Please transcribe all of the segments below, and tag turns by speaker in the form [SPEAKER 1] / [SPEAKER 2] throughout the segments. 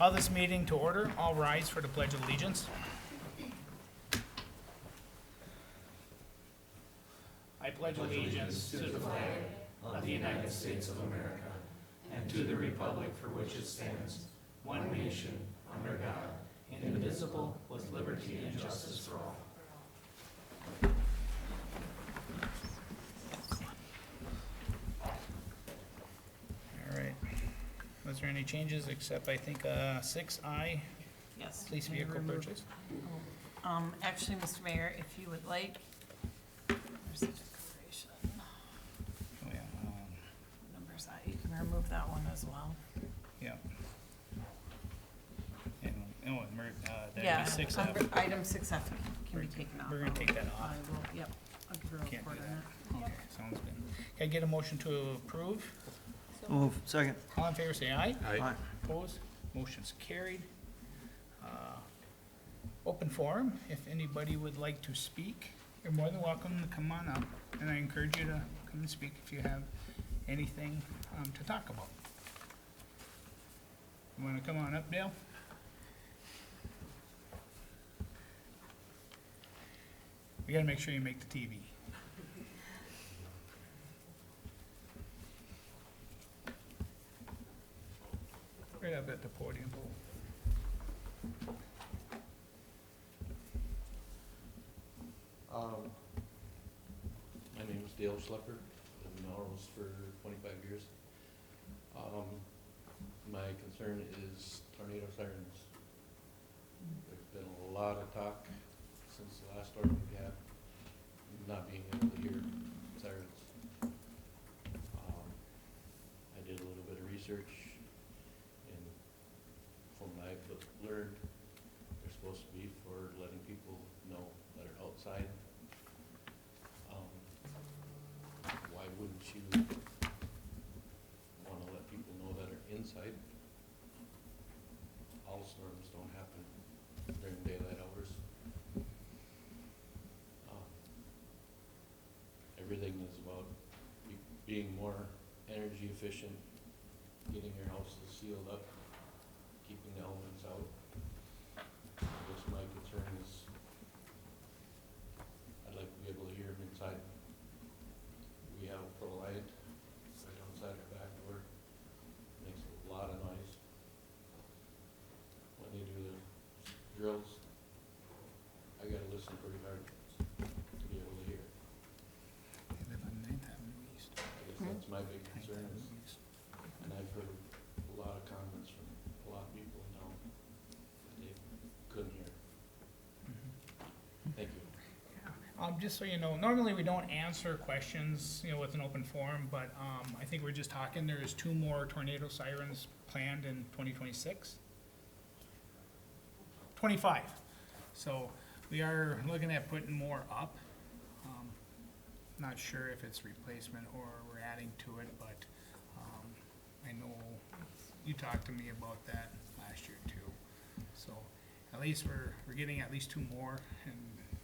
[SPEAKER 1] Call this meeting to order. All rise for the Pledge of Allegiance. I pledge allegiance to the flag of the United States of America and to the republic for which it stands, one nation, under God, indivisible, with liberty and justice for all. All right. Was there any changes except I think 6I,
[SPEAKER 2] Yes.
[SPEAKER 1] police
[SPEAKER 2] may
[SPEAKER 1] vehicle
[SPEAKER 2] remove-
[SPEAKER 1] purchase?
[SPEAKER 2] Actually, Mr. Mayor, if you would like, there's a declaration,
[SPEAKER 1] Oh, yeah.
[SPEAKER 2] numbers I, you can remove that one as well.
[SPEAKER 1] Yeah. And, that
[SPEAKER 2] Yeah,
[SPEAKER 1] is 6F.
[SPEAKER 2] item 6F can be taken off.
[SPEAKER 1] We're gonna take that off.
[SPEAKER 2] I will, yep, I'll give her a
[SPEAKER 1] Can't do
[SPEAKER 2] report on
[SPEAKER 1] that.
[SPEAKER 2] it.
[SPEAKER 1] Okay, sounds good. Can I get a motion to approve?
[SPEAKER 3] Move, second.
[SPEAKER 1] All in favor, say aye.
[SPEAKER 3] Aye.
[SPEAKER 1] Opposed? Motion's carried. Open forum, if anybody would like to speak, you're more than welcome to come on up, and I encourage you to come and speak if you have anything to talk about. You wanna come on up, Dale? We gotta make sure you make the TV. Right up at the podium.
[SPEAKER 4] My name is Dale Schlepper, I've been in Melrose for 25 years. My concern is tornado sirens. There's been a lot of talk since the last storm we had, not being able to hear sirens. I did a little bit of research, and from what I've learned, they're supposed to be for letting people know that are outside. Why wouldn't you wanna let people know that are inside? All storms don't happen during daylight hours. Everything is about being more energy efficient, getting your houses sealed up, keeping the elements out. I guess my concern is I'd like to be able to hear them inside. We have a pro light right outside our back door, makes a lot of noise. When they do the drills, I gotta listen pretty hard to be able to hear.
[SPEAKER 1] They live on Ninth Avenue East.
[SPEAKER 4] I guess that's my big concern is, and I've heard a lot of comments from a lot of people in town that they couldn't hear. Thank you.
[SPEAKER 1] Just so you know, normally we don't answer questions, with an open forum, but, I think we're just talking, there's 2 more tornado sirens planned in 2026. 25. So we are looking at putting more up. Not sure if it's replacement or we're adding to it, but, I know you talked to me about that last year too. So at least we're getting at least 2 more, and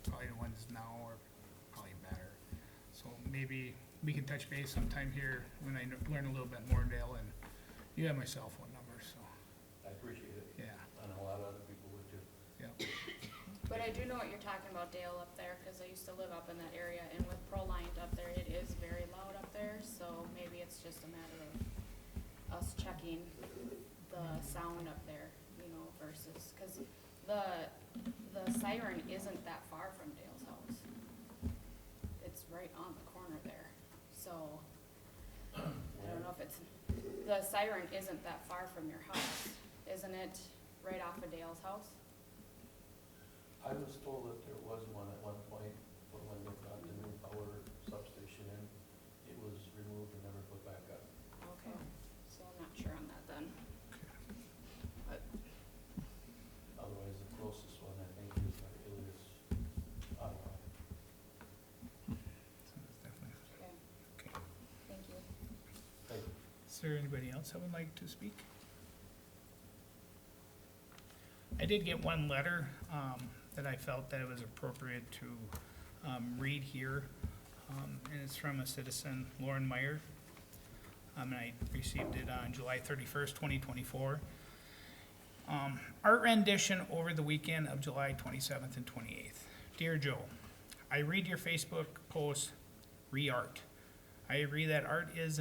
[SPEAKER 1] probably the ones now are probably better. So maybe we can touch base sometime here when I learn a little bit more, Dale, and you have my cell phone number, so,
[SPEAKER 4] I appreciate it.
[SPEAKER 1] yeah,
[SPEAKER 4] I know a lot of other people would too.
[SPEAKER 1] yeah.
[SPEAKER 5] But I do know what you're talking about, Dale, up there, cause I used to live up in that area, and with ProLine up there, it is very loud up there, so maybe it's just a matter of us checking the sound up there, versus, cause the siren isn't that far from Dale's house. It's right on the corner there, so, I don't know if the siren isn't that far from your house, isn't it right off of Dale's house?
[SPEAKER 4] I was told that there was one at one point, but when they brought the new power substation in, it was removed and never put back up.
[SPEAKER 5] Okay, so I'm not sure on that then. But,
[SPEAKER 4] Otherwise, the closest one, I think, is like Ilias, Ottawa.
[SPEAKER 1] So it's definitely,
[SPEAKER 5] okay,
[SPEAKER 1] okay.
[SPEAKER 5] thank you.
[SPEAKER 1] Is there anybody else that would like to speak? I did get one letter, that I felt that it was appropriate to, read here. And it's from a citizen, Lauren Meyer. And I received it on July 31st, 2024. Art rendition over the weekend of July 27th and 28th. Dear Joe, I read your Facebook post, re-art. I agree that art is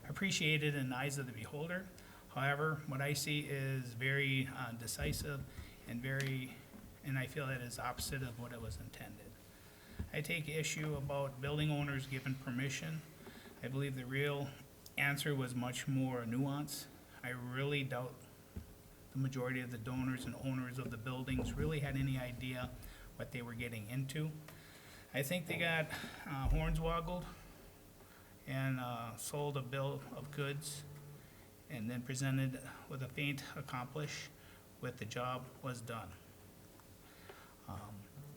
[SPEAKER 1] appreciated in the eyes of the beholder. However, what I see is very decisive and I feel that is opposite of what it was intended. I take issue about building owners given permission. I believe the real answer was much more nuanced. I really doubt the majority of the donors and owners of the buildings really had any idea what they were getting into. I think they got hornswoggled and sold a bill of goods and then presented with a feint accomplish with the job was done.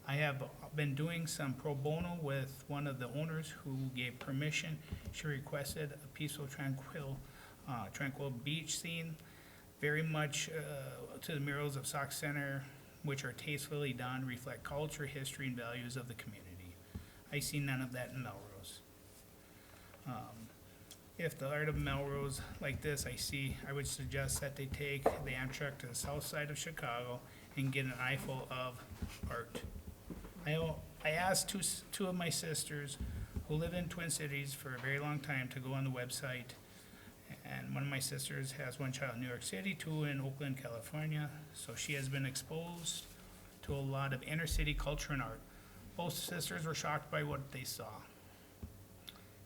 [SPEAKER 1] I have been doing some pro bono with one of the owners who gave permission. She requested a peaceful, tranquil beach scene, very much to the murals of Sauk Center, which are tastefully done, reflect culture, history, and values of the community. I see none of that in Melrose. If the art of Melrose like this I would suggest that they take the Amtrak to the south side of Chicago and get an eyeful of art. I asked two of my sisters who live in Twin Cities for a very long time to go on the website. And one of my sisters has one child in New York City, two in Oakland, California. So she has been exposed to a lot of inner city culture and art. Both sisters were shocked by what they saw.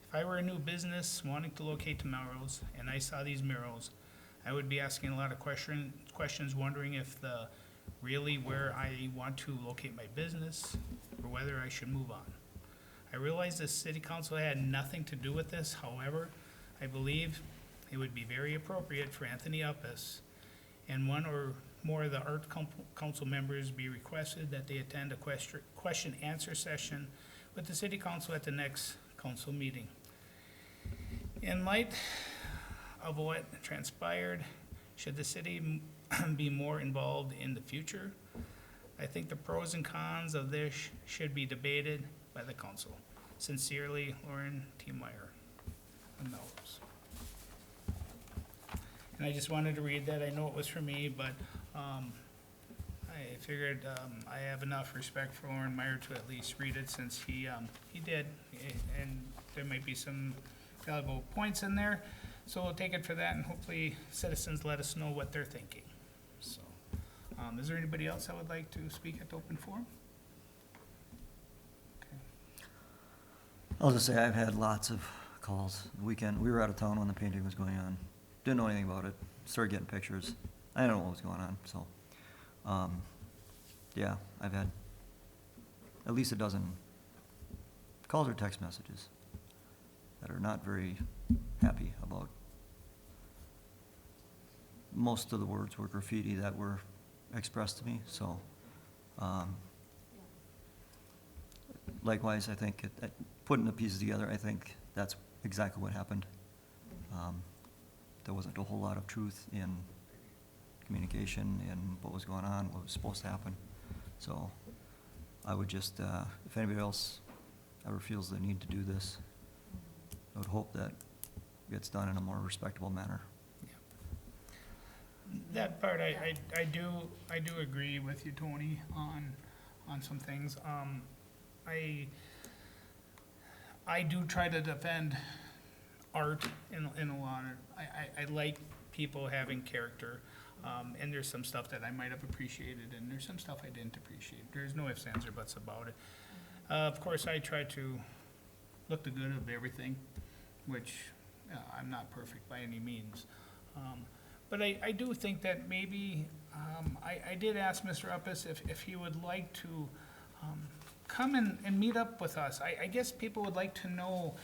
[SPEAKER 1] If I were a new business wanting to locate to Melrose and I saw these murals, I would be asking a lot of questions wondering if really where I want to locate my business or whether I should move on. I realize the city council had nothing to do with this. However, I believe it would be very appropriate for Anthony Uppus and one or more of the art council members be requested that they attend a question answer session with the city council at the next council meeting. In light of what transpired, should the city be more involved in the future? I think the pros and cons of this should be debated by the council. Sincerely, Lauren T. Meyer, Melrose. And I just wanted to read that. I know it was for me, but I figured I have enough respect for Lauren Meyer to at least read it since he did, and there might be some valuable points in there. So we'll take it for that, and hopefully citizens let us know what they're thinking. So, is there anybody else that would like to speak at the open forum? Okay.
[SPEAKER 3] I'll just say I've had lots of calls. The weekend, we were out of town when the painting was going on. Didn't know anything about it. Started getting pictures. I didn't know what was going on, so. Yeah, I've had at least a dozen calls or text messages that are not very happy about. Most of the words were graffiti that were expressed to me, so. Likewise, I think putting the pieces together, I think that's exactly what happened. There wasn't a whole lot of truth in communication and what was going on, what was supposed to happen. So I would just, if anybody else ever feels the need to do this, I would hope that it gets done in a more respectable manner.
[SPEAKER 1] That part, I do agree with you, Tony, on some things. I do try to defend art in a lot of, I like people having character, and there's some stuff that I might have appreciated, and there's some stuff I didn't appreciate. There's no ifs, ands, or buts about it. Of course, I try to look the good of everything, which I'm not perfect by any means. But I do think that maybe, I did ask Mr. Uppus if he would like to come and meet up with us. I guess people would like to know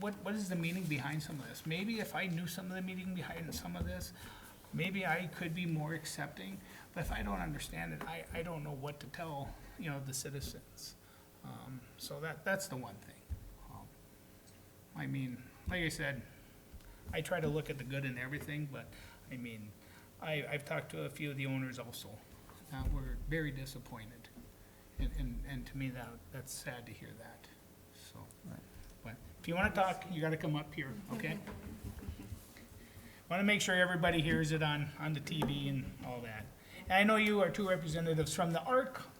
[SPEAKER 1] what is the meaning behind some of this. Maybe if I knew some of the meaning behind some of this, maybe I could be more accepting. But if I don't understand it, I don't know what to tell, the citizens. So that's the one thing. I mean, like I said, I try to look at the good in everything, but I mean, I've talked to a few of the owners also that were very disappointed. And to me, that's sad to hear that, so.
[SPEAKER 3] Right.
[SPEAKER 1] But if you wanna talk, you gotta come up here, okay? Want to make sure everybody hears it on the TV and all that. And I know you are two representatives from the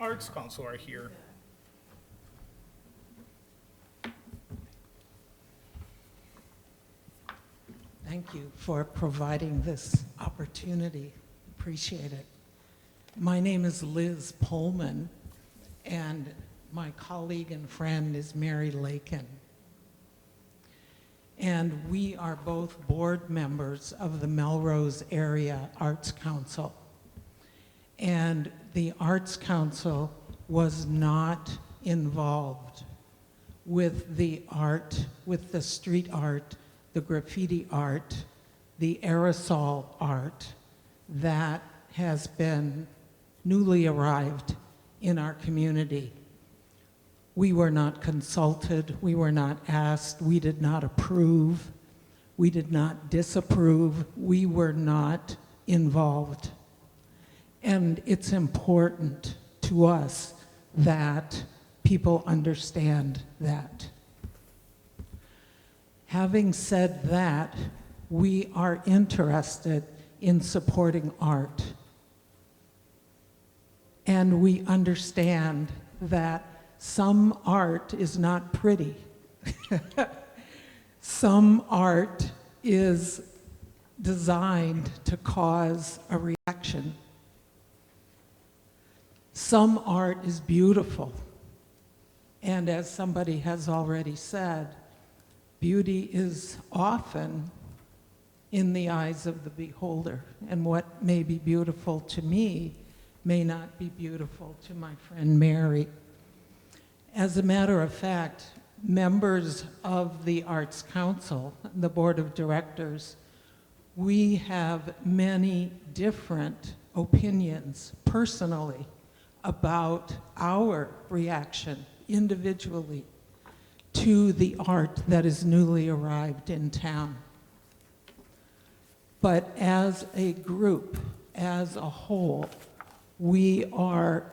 [SPEAKER 1] Arts Council are here.
[SPEAKER 6] Thank you for providing this opportunity. Appreciate it. My name is Liz Pullman, and my colleague and friend is Mary Lakin. And we are both board members of the Melrose Area Arts Council. And the Arts Council was not involved with the art, with the street art, the graffiti art, the aerosol art that has been newly arrived in our community. We were not consulted, we were not asked, we did not approve, we did not disapprove, we were not involved. And it's important to us that people understand that. Having said that, we are interested in supporting art. And we understand that some art is not pretty. Some art is designed to cause a reaction. Some art is beautiful. And as somebody has already said, beauty is often in the eyes of the beholder. And what may be beautiful to me may not be beautiful to my friend Mary. As a matter of fact, members of the Arts Council, the Board of Directors, we have many different opinions personally about our reaction individually to the art that is newly arrived in town. But as a group, as a whole, we are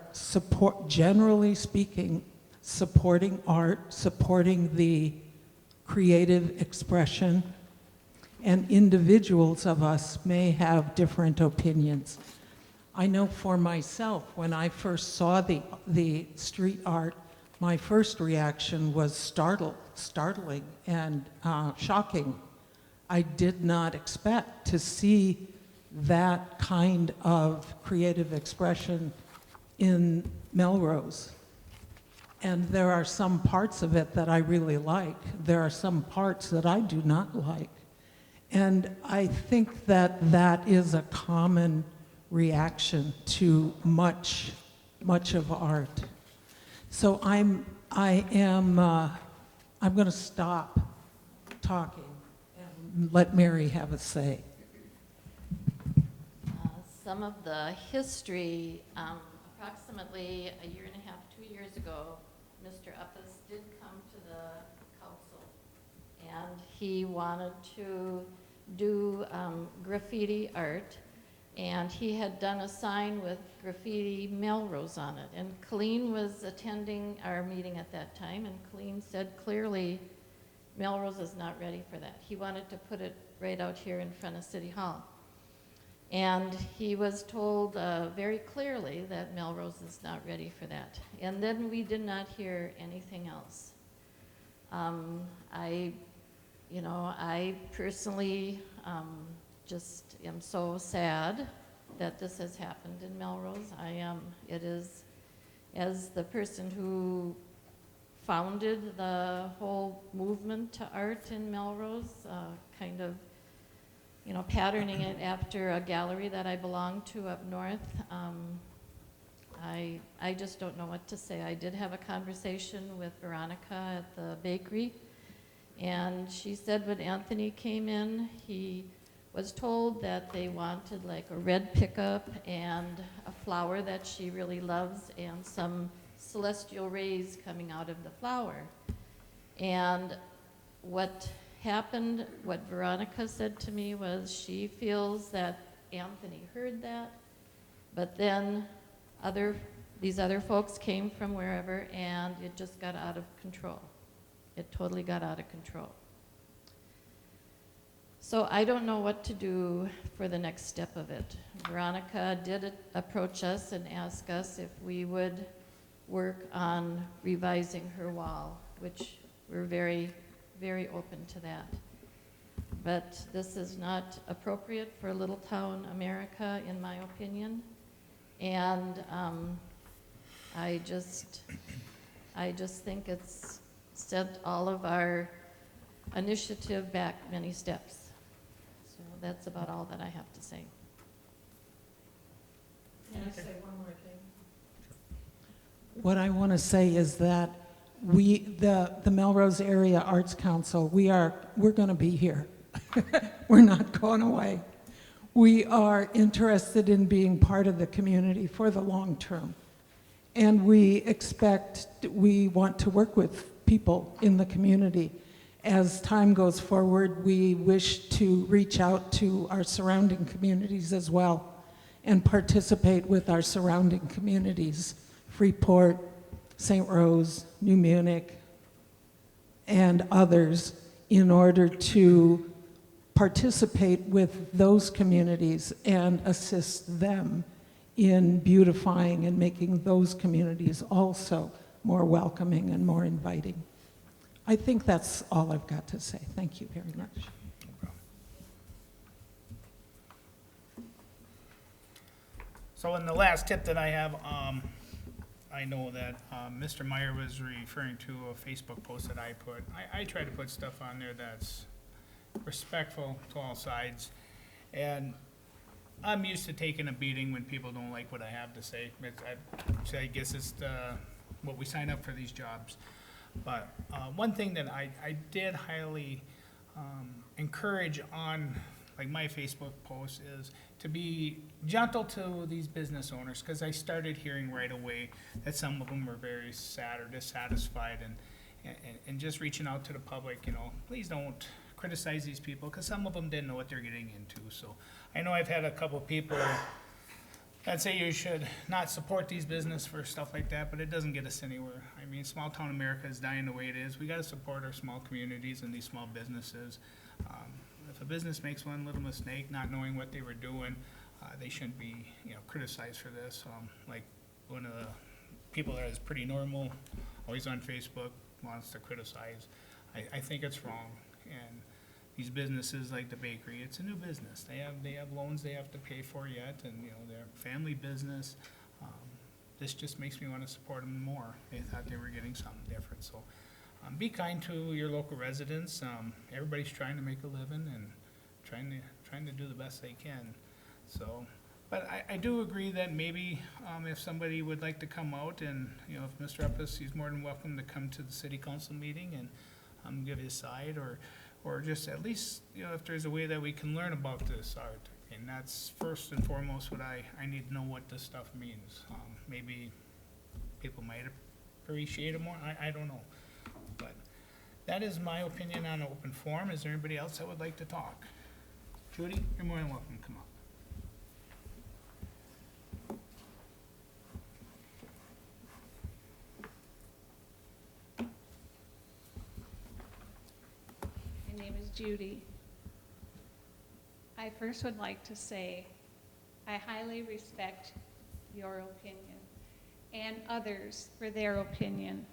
[SPEAKER 6] generally speaking, supporting art, supporting the creative expression, and individuals of us may have different opinions. I know for myself, when I first saw the street art, my first reaction was startling and shocking. I did not expect to see that kind of creative expression in Melrose. And there are some parts of it that I really like. There are some parts that I do not like. And I think that that is a common reaction to much of art. So I'm going to stop talking and let Mary have a say.
[SPEAKER 7] Some of the history, approximately a year and a half, 2 years ago, Mr. Uppes did come to the council, and he wanted to do graffiti art, and he had done a sign with graffiti Melrose on it. And Colleen was attending our meeting at that time, and Colleen said clearly, Melrose is not ready for that. He wanted to put it right out here in front of City Hall. And he was told very clearly that Melrose is not ready for that. And then we did not hear anything else. I personally just am so sad that this has happened in Melrose. It is, as the person who founded the whole movement to art in Melrose, kind of patterning it after a gallery that I belong to up north. I just don't know what to say. I did have a conversation with Veronica at the bakery, and she said when Anthony came in, he was told that they wanted like a red pickup and a flower that she really loves and some celestial rays coming out of the flower. And what happened, what Veronica said to me was she feels that Anthony heard that, but then these other folks came from wherever, and it just got out of control. It totally got out of control. So I don't know what to do for the next step of it. Veronica did approach us and ask us if we would work on revising her wall, which we're very, very open to that. But this is not appropriate for little town America, in my opinion. And I just think it's sent all of our initiative back many steps. So that's about all that I have to say.
[SPEAKER 6] Can I say one more thing? What I want to say is that the Melrose Area Arts Council, we're going to be here. We're not going away. We are interested in being part of the community for the long term. And we want to work with people in the community. As time goes forward, we wish to reach out to our surrounding communities as well and participate with our surrounding communities, Freeport, St. Rose, New Munich, and others, in order to participate with those communities and assist them in beautifying and making those communities also more welcoming and more inviting. I think that's all I've got to say. Thank you very much.
[SPEAKER 1] So in the last tip that I have, I know that Mr. Meyer was referring to a Facebook post that I put. I try to put stuff on there that's respectful to all sides. And I'm used to taking a beating when people don't like what I have to say. I guess it's what we sign up for these jobs. But one thing that I did highly encourage on like my Facebook post is to be gentle to these business owners, because I started hearing right away that some of them were very sad or dissatisfied, and just reaching out to the public, please don't criticize these people, because some of them didn't know what they're getting into. So I know I've had a couple people that say you should not support these business for stuff like that, but it doesn't get us anywhere. I mean, small town America is dying the way it is. We got to support our small communities and these small businesses. If a business makes one little mistake, not knowing what they were doing, they shouldn't be, criticized for this. Like one of the people that is pretty normal, always on Facebook, wants to criticize. I think it's wrong. And these businesses like the bakery, it's a new business. They have loans they have to pay for yet, and they're a family business. This just makes me want to support them more. They thought they were getting something different. So be kind to your local residents. Everybody's trying to make a living and trying to do the best they can. So, but I do agree that maybe if somebody would like to come out and if Mr. Uppus, he's more than welcome to come to the city council meeting and give his side, or just at least if there's a way that we can learn about this art. And that's first and foremost what I need to know what this stuff means. Maybe people might appreciate it more. I don't know. But that is my opinion on an open forum. Is there anybody else that would like to talk? Judy, you're more than welcome to come up.
[SPEAKER 8] My name is Judy. I first would like to say I highly respect your opinion and others for their opinion,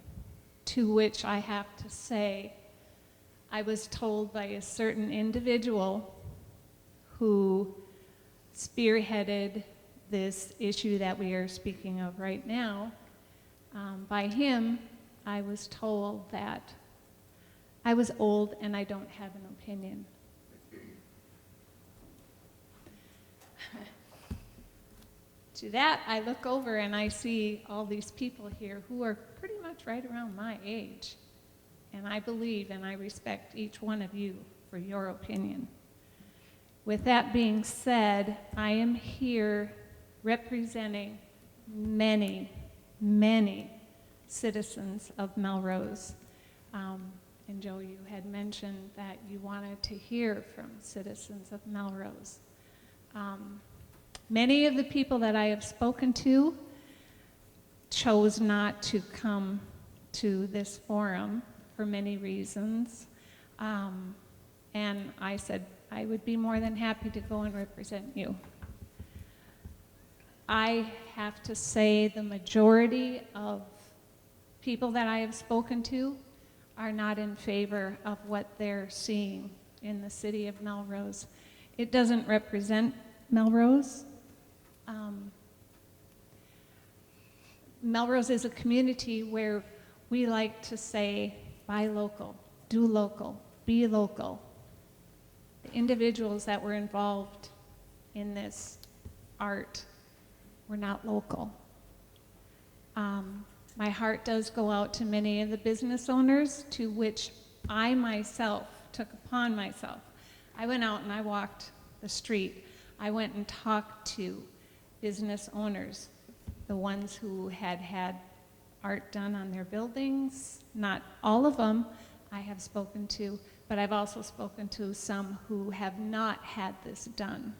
[SPEAKER 8] to which I have to say I was told by a certain individual who spearheaded this issue that we are speaking of right now. By him, I was told that I was old and I don't have an opinion. To that, I look over and I see all these people here who are pretty much right around my age. And I believe and I respect each one of you for your opinion. With that being said, I am here representing many, many citizens of Melrose. And Joe, you had mentioned that you wanted to hear from citizens of Melrose. Many of the people that I have spoken to chose not to come to this forum for many reasons. And I said, I would be more than happy to go and represent you. I have to say the majority of people that I have spoken to are not in favor of what they're seeing in the city of Melrose. It doesn't represent Melrose. Melrose is a community where we like to say, buy local, do local, be local. The individuals that were involved in this art were not local. My heart does go out to many of the business owners, to which I myself took upon myself. I went out and I walked the street. I went and talked to business owners, the ones who had had art done on their buildings. Not all of them I have spoken to, but I've also spoken to some who have not had this done.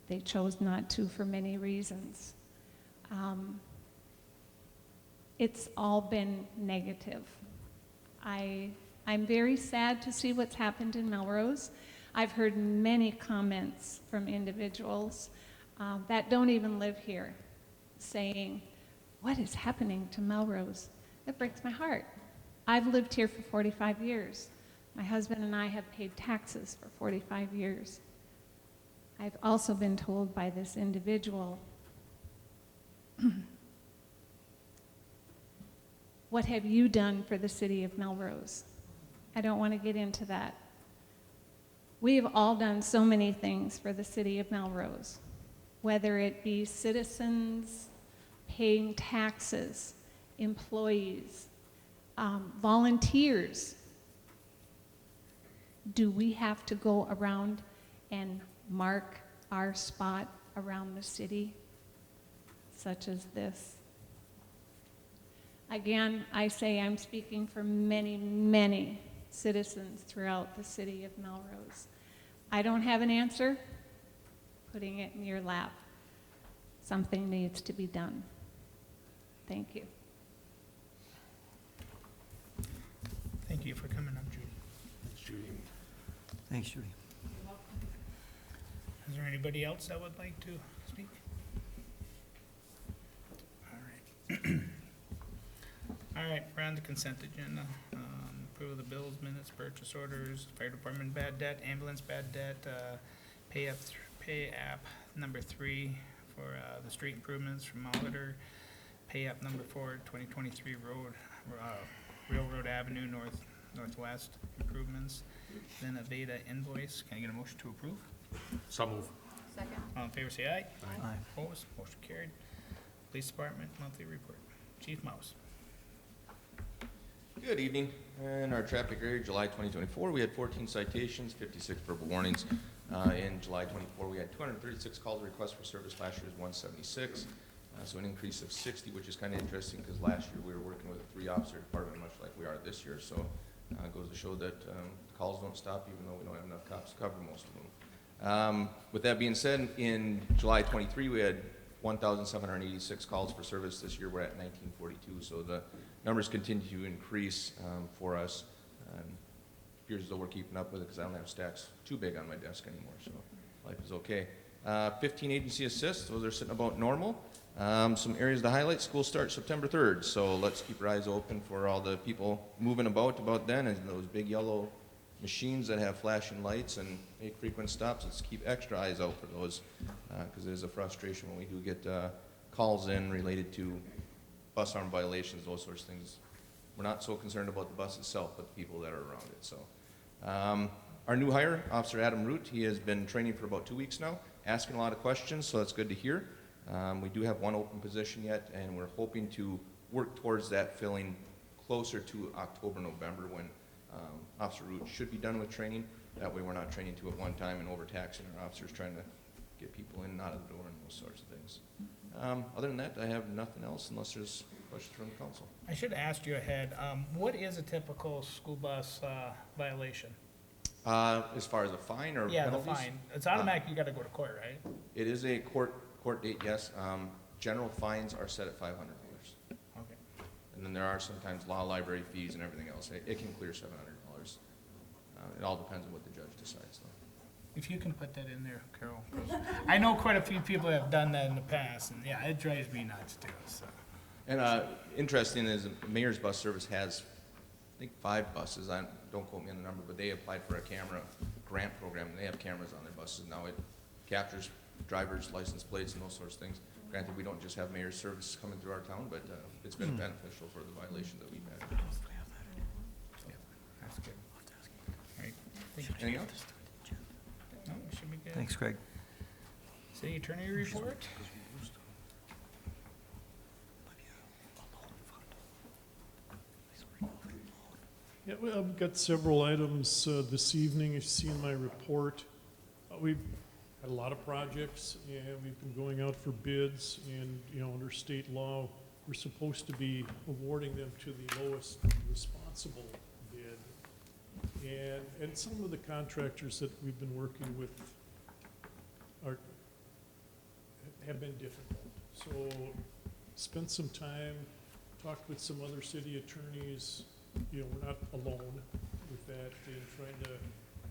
[SPEAKER 8] They chose not to for many reasons. It's all been negative. I'm very sad to see what's happened in Melrose. I've heard many comments from individuals that don't even live here saying, what is happening to Melrose? It breaks my heart. I've lived here for 45 years. My husband and I have paid taxes for 45 years. I've also been told by this individual, what have you done for the city of Melrose? I don't want to get into that. We have all done so many things for the city of Melrose, whether it be citizens, paying taxes, employees, volunteers. Do we have to go around and mark our spot around the city, such as this? Again, I say I'm speaking for many, many citizens throughout the city of Melrose. I don't have an answer. Putting it in your lap. Something needs to be done. Thank you.
[SPEAKER 1] Thank you for coming up, Judy.
[SPEAKER 4] Thanks, Judy.
[SPEAKER 3] Thanks, Judy.
[SPEAKER 1] Is there anybody else that would like to speak? All right. All right, we're on the consent agenda. Approval of the bills, minutes, purchase orders, fire department bad debt, ambulance bad debt, pay app number 3 for the street improvements from Molitor, pay app number 4, 2023 Railroad Avenue Northwest improvements, then a Veda invoice. Can I get a motion to approve?
[SPEAKER 4] So move.
[SPEAKER 5] Second.
[SPEAKER 1] All in favor, say aye.
[SPEAKER 3] Aye.
[SPEAKER 1] Opposed, motion carried. Police Department monthly report. Chief Mouse.
[SPEAKER 9] Good evening. In our traffic area, July 2024, we had 14 citations, 56 verbal warnings. In July 24, we had 236 calls requests for service. Last year was 176. So an increase of 60, which is kind of interesting because last year we were working with a 3-officer department, much like we are this year. So it goes to show that calls don't stop, even though we don't have enough cops to cover most of them. With that being said, in July 23, we had 1,786 calls for service. This year we're at 1,942. So the numbers continue to increase for us. And it appears as though we're keeping up with it because I don't have stacks too big on my desk anymore. So life is okay. 15 agency assists. Those are sitting about normal. Some areas to highlight: school starts September 3rd, so let's keep our eyes open for all the people moving about then, and those big yellow machines that have flashing lights and make frequent stops. Let's keep extra eyes out for those, because it is a frustration when we do get calls in related to bus arm violations, those sorts of things. We're not so concerned about the bus itself, but the people that are around it. So our new hire, Officer Adam Root, he has been training for about 2 weeks now, asking a lot of questions, so that's good to hear. We do have one open position yet, and we're hoping to work towards that filling closer to October, November, when Officer Root should be done with training. That way we're not training two at one time and overtaxing our officers trying to get people in and out of the door and those sorts of things. Other than that, I have nothing else unless there's questions from the council.
[SPEAKER 1] I should have asked you ahead, what is a typical school bus violation?
[SPEAKER 9] As far as a fine or
[SPEAKER 1] Yeah, the
[SPEAKER 9] penalties?
[SPEAKER 1] fine. It's automatic, you gotta go to court, right?
[SPEAKER 9] It is a court date, yes. General fines are set at $500.
[SPEAKER 1] Okay.
[SPEAKER 9] And then there are sometimes law library fees and everything else. It can clear $700. It all depends on what the judge decides, though.
[SPEAKER 1] If you can put that in there, Carol, 'cause I know quite a few people have done that in the past, and yeah, it drives me nuts too, so.
[SPEAKER 9] And interesting is the Mayor's Bus Service has, I think, 5 buses. Don't quote me on the number, but they applied for a camera grant program, and they have cameras on their buses now. It captures drivers' license plates and those sorts of things. Granted, we don't just have Mayor's Service coming through our town, but it's been beneficial for the violations that we've had.
[SPEAKER 1] Yeah, that's good. All right, thank you.
[SPEAKER 9] Anything else?
[SPEAKER 1] No, we should be good.
[SPEAKER 3] Thanks, Craig.
[SPEAKER 1] City Attorney report?
[SPEAKER 10] Yeah, well, I've got several items this evening, as you see in my report. We've had a lot of projects, and we've been going out for bids, and, under state law, we're supposed to be awarding them to the lowest responsible bid. And some of the contractors that we've been working with have been difficult. So spent some time, talked with some other city attorneys. We're not alone with that, in trying to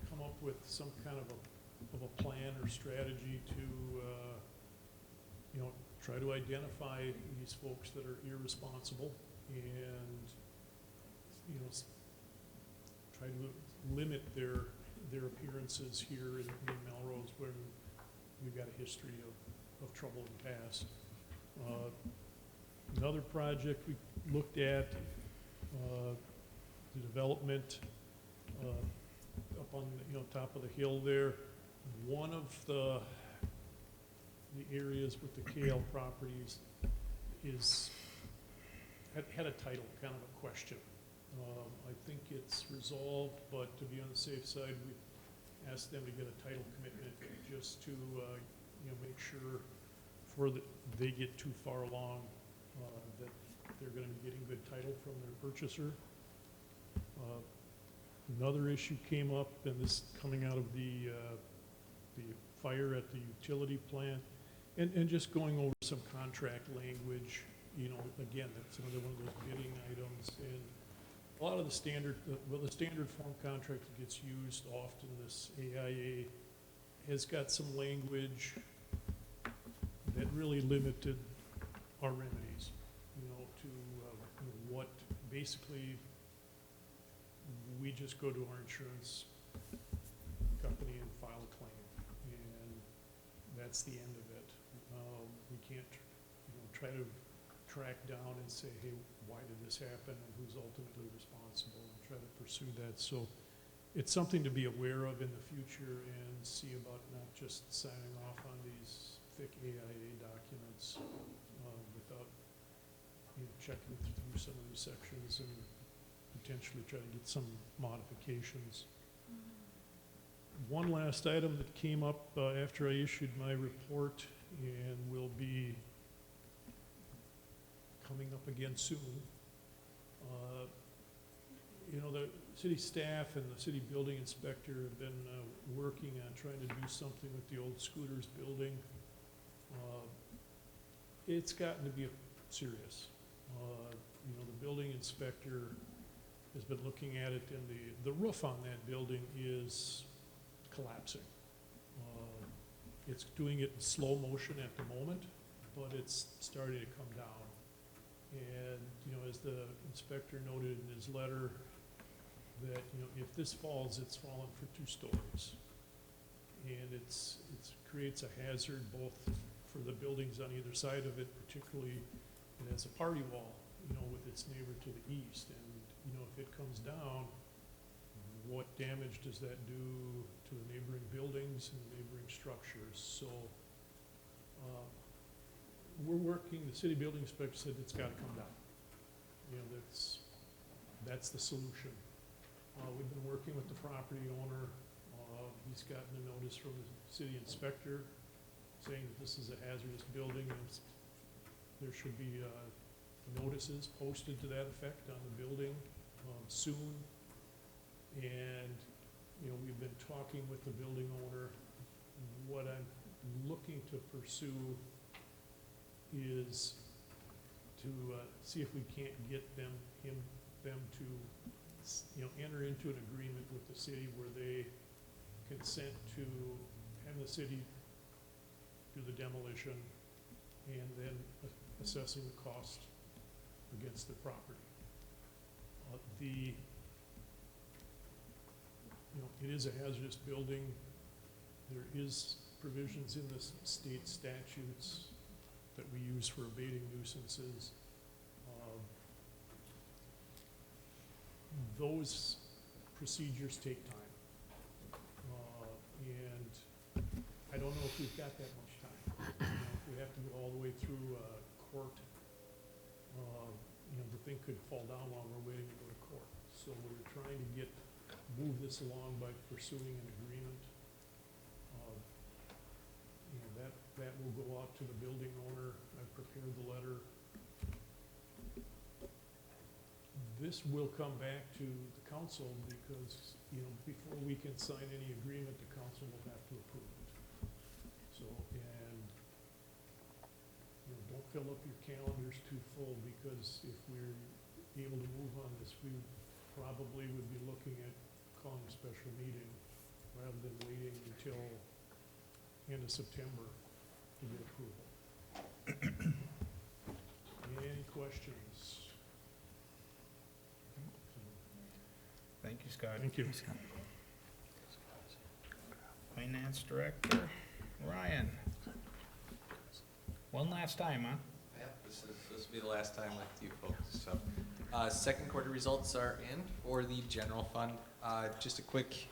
[SPEAKER 10] come up with some kind of a plan or strategy to, try to identify these folks that are irresponsible and, try to limit their appearances here in Melrose, where we've got a history of trouble in the past. Another project we looked at, the development up on top of the hill there. One of the areas with the KL properties had a title, kind of a question. I think it's resolved, but to be on the safe side, we asked them to get a title commitment just to make sure before they get too far along that they're going to be getting good title from their purchaser. Another issue came up, and this coming out of the fire at the utility plant, and just going over some contract language. Again, that's another one of those bidding items, and a lot of the standard form contract that gets used often, this AIA, has got some language that really limited our remedies, to what basically we just go to our insurance company and file a claim, and that's the end of it. We can't, try to track down and say, hey, why did this happen, and who's ultimately responsible, and try to pursue that. So it's something to be aware of in the future, and see about not just signing off on these thick AIA documents without checking through some of these sections and potentially try to get some modifications. One last item that came up after I issued my report and will be coming up again soon. The city staff and the city building inspector have been working on trying to do something with the old Scooters building. It's gotten to be serious. The building inspector has been looking at it, and the roof on that building is collapsing. It's doing it in slow motion at the moment, but it's starting to come down. And, as the inspector noted in his letter, that, if this falls, it's fallen for 2 stories. And it creates a hazard both for the buildings on either side of it, particularly it has a party wall, with its neighbor to the east. And, if it comes down, what damage does that do to the neighboring buildings and the neighboring structures? So we're working, the city building inspector said it's got to come down. That's the solution. We've been working with the property owner. He's gotten a notice from the city inspector saying that this is a hazardous building, and there should be notices posted to that effect on the building soon. And, we've been talking with the building owner. What I'm looking to pursue is to see if we can't get them to enter into an agreement with the city where they consent to have the city do the demolition and then assessing the cost against the property. It is a hazardous building. There is provisions in the state statutes that we use for abating nuisances. Those procedures take time. And I don't know if we've got that much time. If we have to go all the way through court, the thing could fall down while we're waiting to go to court. So we're trying to move this along by pursuing an agreement. That will go out to the building owner. I've prepared the letter. This will come back to the council because, before we can sign any agreement, the council will have to approve it. So, don't fill up your calendars too full, because if we're able to move on this, we probably would be looking at calling a special meeting rather than waiting until end of September to get approval. Any questions?
[SPEAKER 1] Thank you, Scott.
[SPEAKER 10] Thank you.
[SPEAKER 1] Finance Director, Ryan. One last time, huh?
[SPEAKER 11] Yep, this will be the last time with you folks. So, second quarter results are in for the general fund. Just a quick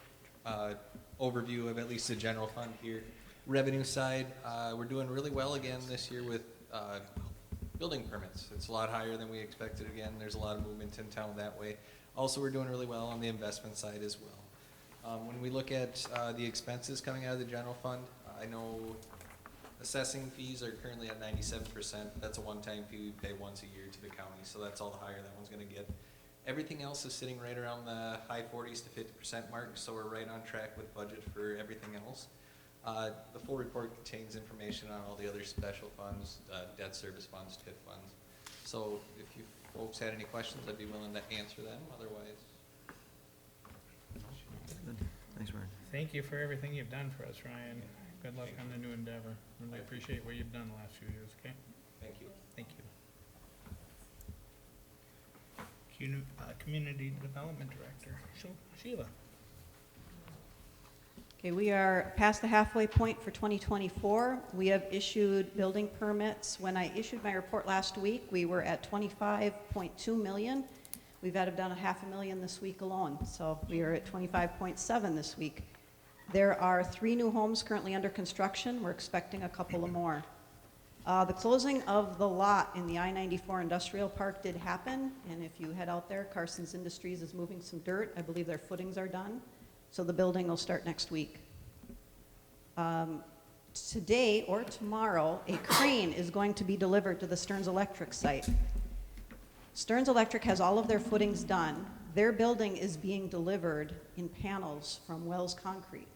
[SPEAKER 11] overview of at least the general fund here. Revenue side, we're doing really well again this year with building permits. It's a lot higher than we expected again. There's a lot of movement in town that way. Also, we're doing really well on the investment side as well. When we look at the expenses coming out of the general fund, I know assessing fees are currently at 97%. That's a one-time fee we pay once a year to the county, so that's all the higher that one's gonna get. Everything else is sitting right around the high 40s to 50% mark, so we're right on track with budget for everything else. The full report contains information on all the other special funds, debt service funds, TIF funds. So if you folks had any questions, I'd be willing to answer them. Otherwise,
[SPEAKER 3] Good. Thanks, Ryan.
[SPEAKER 1] Thank you for everything you've done for us, Ryan. Good luck on the new endeavor. Really appreciate what you've done the last few years, okay?
[SPEAKER 11] thank you.
[SPEAKER 1] Thank you. Community Development Director, Sheila.
[SPEAKER 12] Okay, we are past the halfway point for 2024. We have issued building permits. When I issued my report last week, we were at 25.2 million. We've added down $500,000 this week alone, so we are at 25.7 this week. There are 3 new homes currently under construction. We're expecting a couple of more. The closing of the lot in the I-94 Industrial Park did happen, and if you head out there, Carson's Industries is moving some dirt. I believe their footings are done, so the building will start next week. Today or tomorrow, a crane is going to be delivered to the Stearns Electric site. Stearns Electric has all of their footings done. Their building is being delivered in panels from Wells Concrete.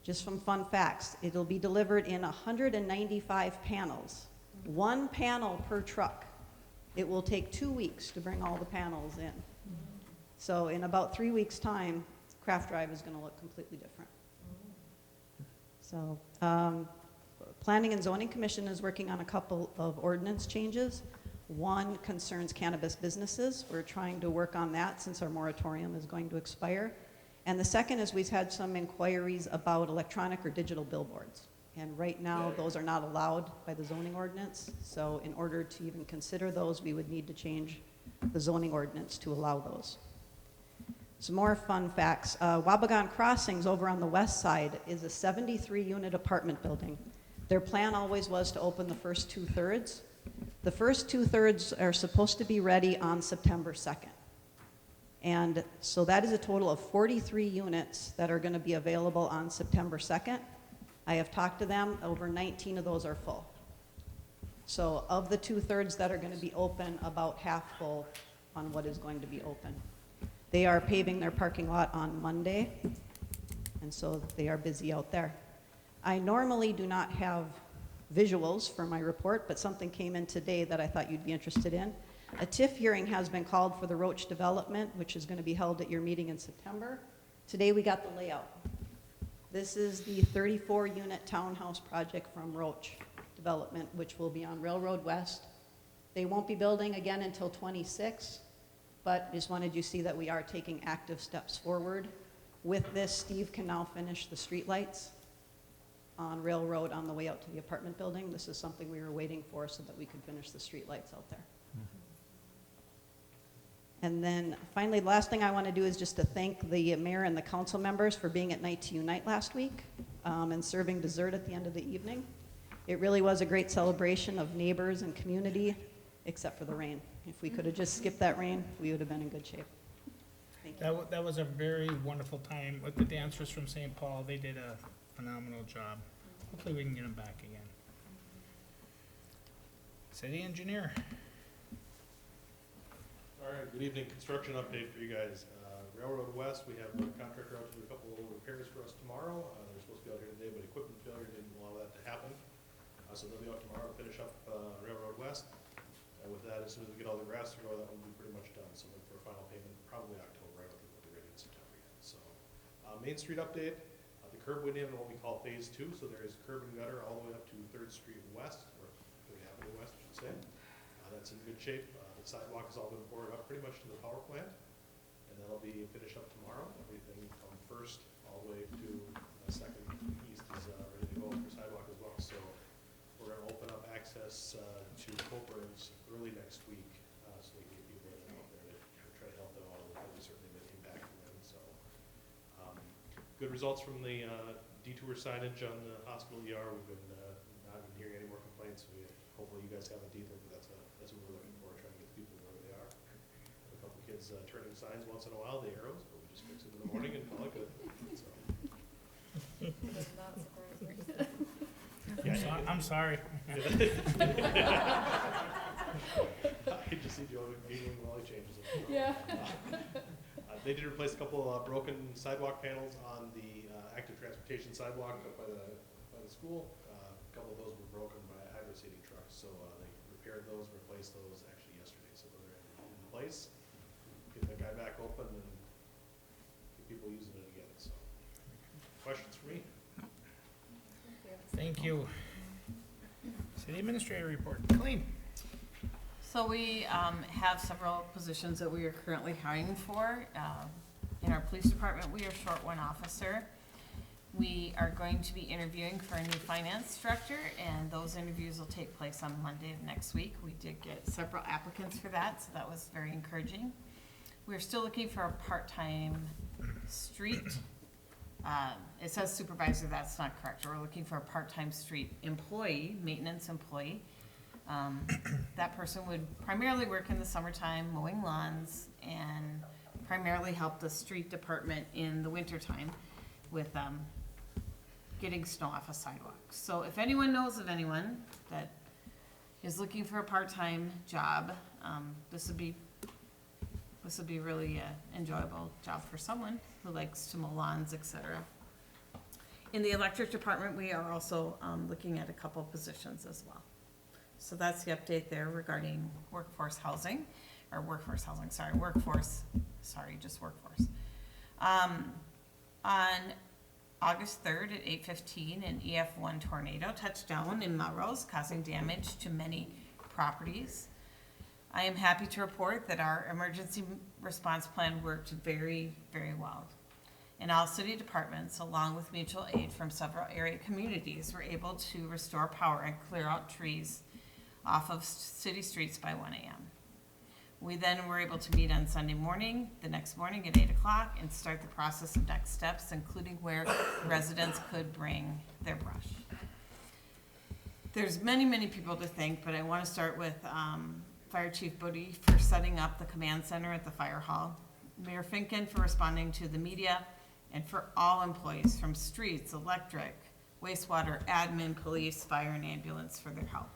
[SPEAKER 12] Just some fun facts, it'll be delivered in 195 panels, 1 panel per truck. It will take 2 weeks to bring all the panels in. So in about 3 weeks' time, Craft Drive is going to look completely different. So Planning and Zoning Commission is working on a couple of ordinance changes. One concerns cannabis businesses. We're trying to work on that since our moratorium is going to expire. And the second is we've had some inquiries about electronic or digital billboards. And right now, those are not allowed by the zoning ordinance. So in order to even consider those, we would need to change the zoning ordinance to allow those. Some more fun facts. Wabagon Crossings over on the west side is a 73-unit apartment building. Their plan always was to open the first 2/3. The first 2/3 are supposed to be ready on September 2nd. And so that is a total of 43 units that are going to be available on September 2nd. I have talked to them, over 19 of those are full. So of the 2/3 that are going to be open, about half full on what is going to be open. They are paving their parking lot on Monday, and so they are busy out there. I normally do not have visuals for my report, but something came in today that I thought you'd be interested in. A TIF hearing has been called for the Roach development, which is going to be held at your meeting in September. Today we got the layout. This is the 34-unit townhouse project from Roach Development, which will be on Railroad West. They won't be building again until '26, but just wanted you to see that we are taking active steps forward. With this, Steve can now finish the streetlights on Railroad on the way out to the apartment building. This is something we were waiting for so that we could finish the streetlights out there. And then finally, the last thing I want to do is just to thank the mayor and the council members for being at Night to Unite last week and serving dessert at the end of the evening. It really was a great celebration of neighbors and community, except for the rain. If we could have just skipped that rain, we would have been in good shape. Thank you.
[SPEAKER 1] That was a very wonderful time with the dancers from St. Paul. They did a phenomenal job. Hopefully we can get them back again. City engineer.
[SPEAKER 13] All right, good evening. Construction update for you guys. Railroad West, we have a contractor out to do a couple of repairs for us tomorrow. They're supposed to be out here today, but equipment failure didn't allow that to happen. So they'll be out tomorrow to finish up Railroad West. And with that, as soon as we get all the grass to grow, that one will be pretty much done. So look for a final payment probably October. I don't think we'll be ready in September yet. So Main Street update, the curb went in what we call phase 2. So there is curb and gutter all the way up to 3rd Street West, or 3rd Avenue West, I should say. That's in good shape. The sidewalk has all been poured up pretty much to the power plant, and that'll be finished up tomorrow. Everything from 1st all the way to 2nd east is ready to go for sidewalk as well. So we're going to open up access to Coburn's early next week, so we can get people out there to try to help them out. We've certainly been impacting them. So good results from the detour signage on the hospital ER. We've been not been hearing any more complaints. Hopefully you guys haven't either, but that's what we're looking for, trying to get the people where they are. A couple kids turning signs once in a while, the arrows, but we just fix them in the morning and call it good. So.
[SPEAKER 5] Does not surprise me.
[SPEAKER 1] I'm sorry.
[SPEAKER 13] I hate to see Joe giggling while he changes it.
[SPEAKER 5] Yeah.
[SPEAKER 13] They did replace a couple of broken sidewalk panels on the active transportation sidewalk up by the school. A couple of those were broken by a hydro seeding truck, so they repaired those, replaced those actually yesterday. So they're in place. Get that guy back open and get people using it again. So, questions for me?
[SPEAKER 1] Thank you. City administrator report. Colleen.
[SPEAKER 2] So we have several positions that we are currently hiring for. In our police department, we are short one officer. We are going to be interviewing for a new finance director, and those interviews will take place on Monday of next week. We did get several applicants for that, so that was very encouraging. We're still looking for a part-time street. It says supervisor, that's not correct. We're looking for a part-time street employee, maintenance employee. That person would primarily work in the summertime, mowing lawns, and primarily help the street department in the wintertime with getting snow off a sidewalk. So if anyone knows of anyone that is looking for a part-time job, this would be really an enjoyable job for someone who likes to mow lawns, etc. In the electric department, we are also looking at a couple positions as well. So that's the update there regarding workforce. On August 3rd at 8:15, an EF1 tornado touched down in Melrose, causing damage to many properties. I am happy to report that our emergency response plan worked very, very well. And all city departments, along with mutual aid from several area communities, were able to restore power and clear out trees off of city streets by 1 a.m. We then were able to meet on Sunday morning, the next morning at 8 o'clock, and start the process of next steps, including where residents could bring their brush. There's many, many people to thank, but I want to start with Fire Chief Bodie for setting up the command center at the fire hall, Mayor Finken for responding to the media, and for all employees from streets, electric, wastewater, admin, police, fire, and ambulance for their help.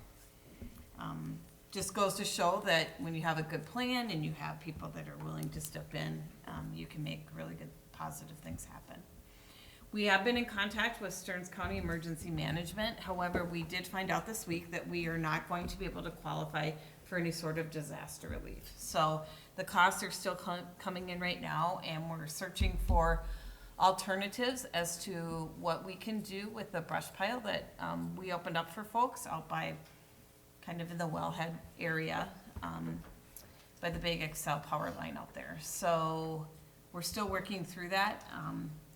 [SPEAKER 2] Just goes to show that when you have a good plan and you have people that are willing to step in, you can make really good positive things happen. We have been in contact with Stearns County Emergency Management. However, we did find out this week that we are not going to be able to qualify for for any sort of disaster relief. So the costs are still coming in right now, and we're searching for alternatives as to what we can do with the brush pile that we opened up for folks out by, kind of in the wellhead area, by the big Excel power line out there. So we're still working through that,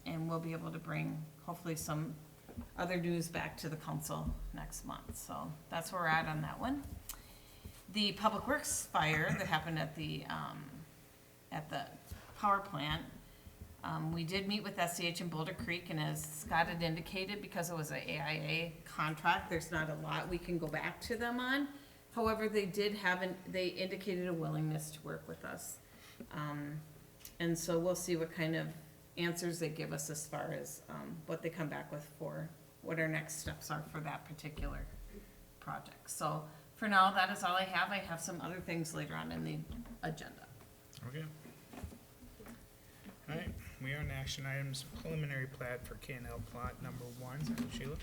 [SPEAKER 2] and we'll be able to bring hopefully some other news back to the council next month. So that's where we're at on that one. The Public Works fire that happened at the power plant, we did meet with SCH in Boulder Creek, and as Scott had indicated, because it was an AIA contract, there's not a lot we can go back to them on. However, they indicated a willingness to work with us. And so we'll see what kind of answers they give us as far as what they come back with for what our next steps are for that particular project. So for now, that is all I have. I have some other things later on in the agenda.
[SPEAKER 1] Okay. All right, we are on action items, preliminary plat for K&L plot number 1. Sheila?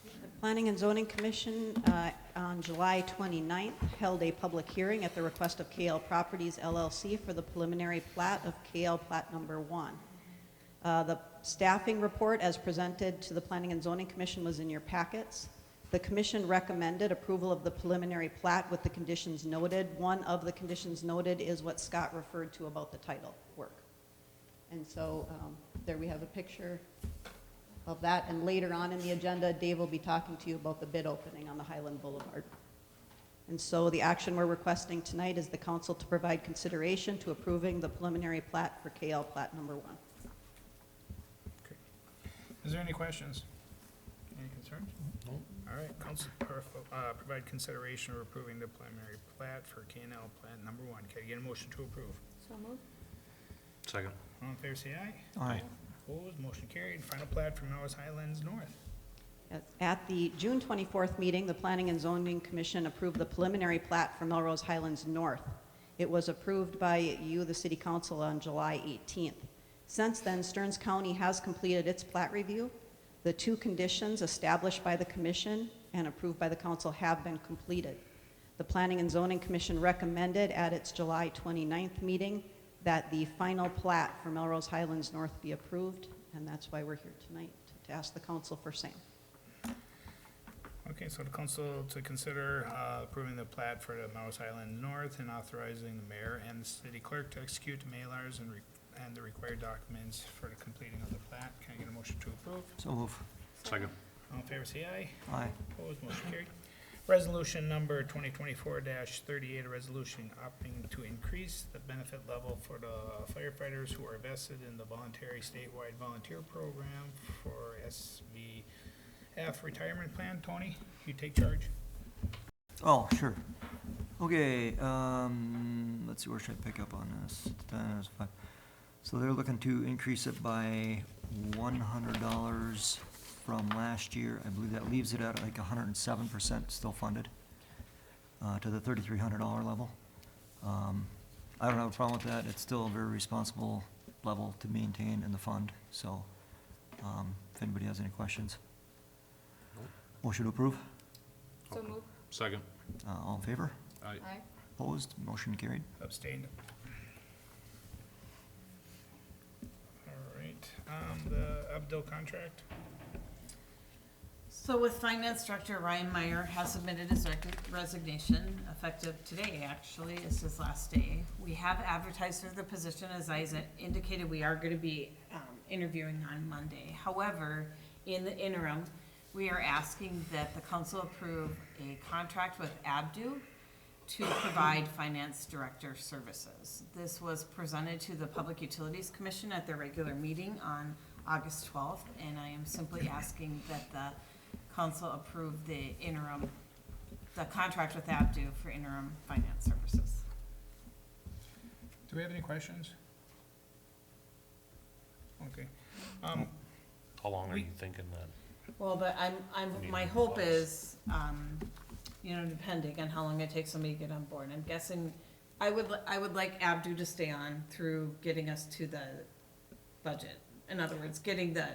[SPEAKER 12] The Planning and Zoning Commission on July 29th held a public hearing at the request of KL Properties LLC for the preliminary plat of KL Plat Number 1. The staffing report as presented to the Planning and Zoning Commission was in your packets. The commission recommended approval of the preliminary plat with the conditions noted. One of the conditions noted is what Scott referred to about the title work. And so there we have a picture of that, and later on in the agenda, Dave will be talking to you about the bid opening on the Highland Boulevard. And so the action we're requesting tonight is the council to provide consideration to approving the preliminary plat for KL Plat Number 1.
[SPEAKER 1] Okay. Is there any questions? Any concerns?
[SPEAKER 10] No.
[SPEAKER 1] All right, council provide consideration of approving the preliminary plat for K&L plat number 1. Can I get a motion to approve?
[SPEAKER 5] So moved.
[SPEAKER 13] Second.
[SPEAKER 1] All in favor, say aye.
[SPEAKER 3] Aye.
[SPEAKER 1] Opposed, motion carried. Final plat for Melrose Highlands North.
[SPEAKER 12] At the June 24th meeting, the Planning and Zoning Commission approved the preliminary plat for Melrose Highlands North. It was approved by you, the City Council, on July 18th. Since then, Stearns County has completed its plat review. The 2 conditions established by the Commission and approved by the Council have been completed. The Planning and Zoning Commission recommended at its July 29th meeting that the final plat for Melrose Highlands North be approved, and that's why we're here tonight, to ask the Council for same.
[SPEAKER 1] Okay, so the council to consider approving the plat for the Melrose Highlands North and authorizing the mayor and the city clerk to execute the mailers and the required documents for the completing of the plat. Can I get a motion to approve?
[SPEAKER 3] So move.
[SPEAKER 13] Second.
[SPEAKER 1] All in favor, say aye.
[SPEAKER 3] Aye.
[SPEAKER 1] Opposed, motion carried. Resolution number 2024-38, a resolution opting to increase the benefit level for the firefighters who are vested in the voluntary statewide volunteer program for SVF retirement plan. Tony, you take charge.
[SPEAKER 3] Oh, sure. Okay, let's see, where should I pick up on this? So they're looking to increase it by $100 from last year. I believe that leaves it at like 107% still funded to the $3,300 level. I don't have a problem with that. It's still a very responsible level to maintain in the fund. So if anybody has any questions. Motion to approve?
[SPEAKER 5] So moved.
[SPEAKER 13] Second.
[SPEAKER 3] All in favor?
[SPEAKER 13] Aye.
[SPEAKER 5] Aye.
[SPEAKER 3] Opposed? Motion carried.
[SPEAKER 1] Abstained. All right, the Abdel contract.
[SPEAKER 2] So with Finance Director Ryan Meyer has submitted his resignation, effective today, actually, is his last day. We have advertised for the position, as I indicated, we are gonna be interviewing on Monday. However, in the interim, we are asking that the council approve a contract with Abdu to provide Finance Director services. This was presented to the Public Utilities Commission at their regular meeting on August 12th, and I am simply asking that the council approve the contract with Abdu for interim finance services.
[SPEAKER 1] Do we have any questions? Okay.
[SPEAKER 13] How long are you thinking that?
[SPEAKER 2] Well, but my hope is, depending on how long it takes somebody to get on board, I'm guessing, I would like Abdu to stay on through getting us to the budget. In other words, getting the,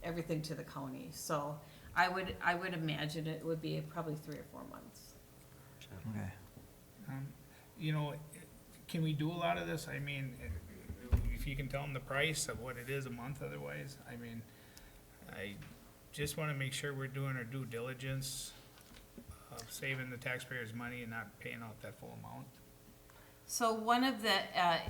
[SPEAKER 2] everything to the county. So I would imagine it would be probably 3 or 4 months.
[SPEAKER 3] Okay.
[SPEAKER 1] You know, can we do a lot of this? I mean, if you can tell them the price of what it is a month otherwise, I mean, I just wanna make sure we're doing our due diligence of saving the taxpayers' money and not paying out that full amount.
[SPEAKER 2] So one of the,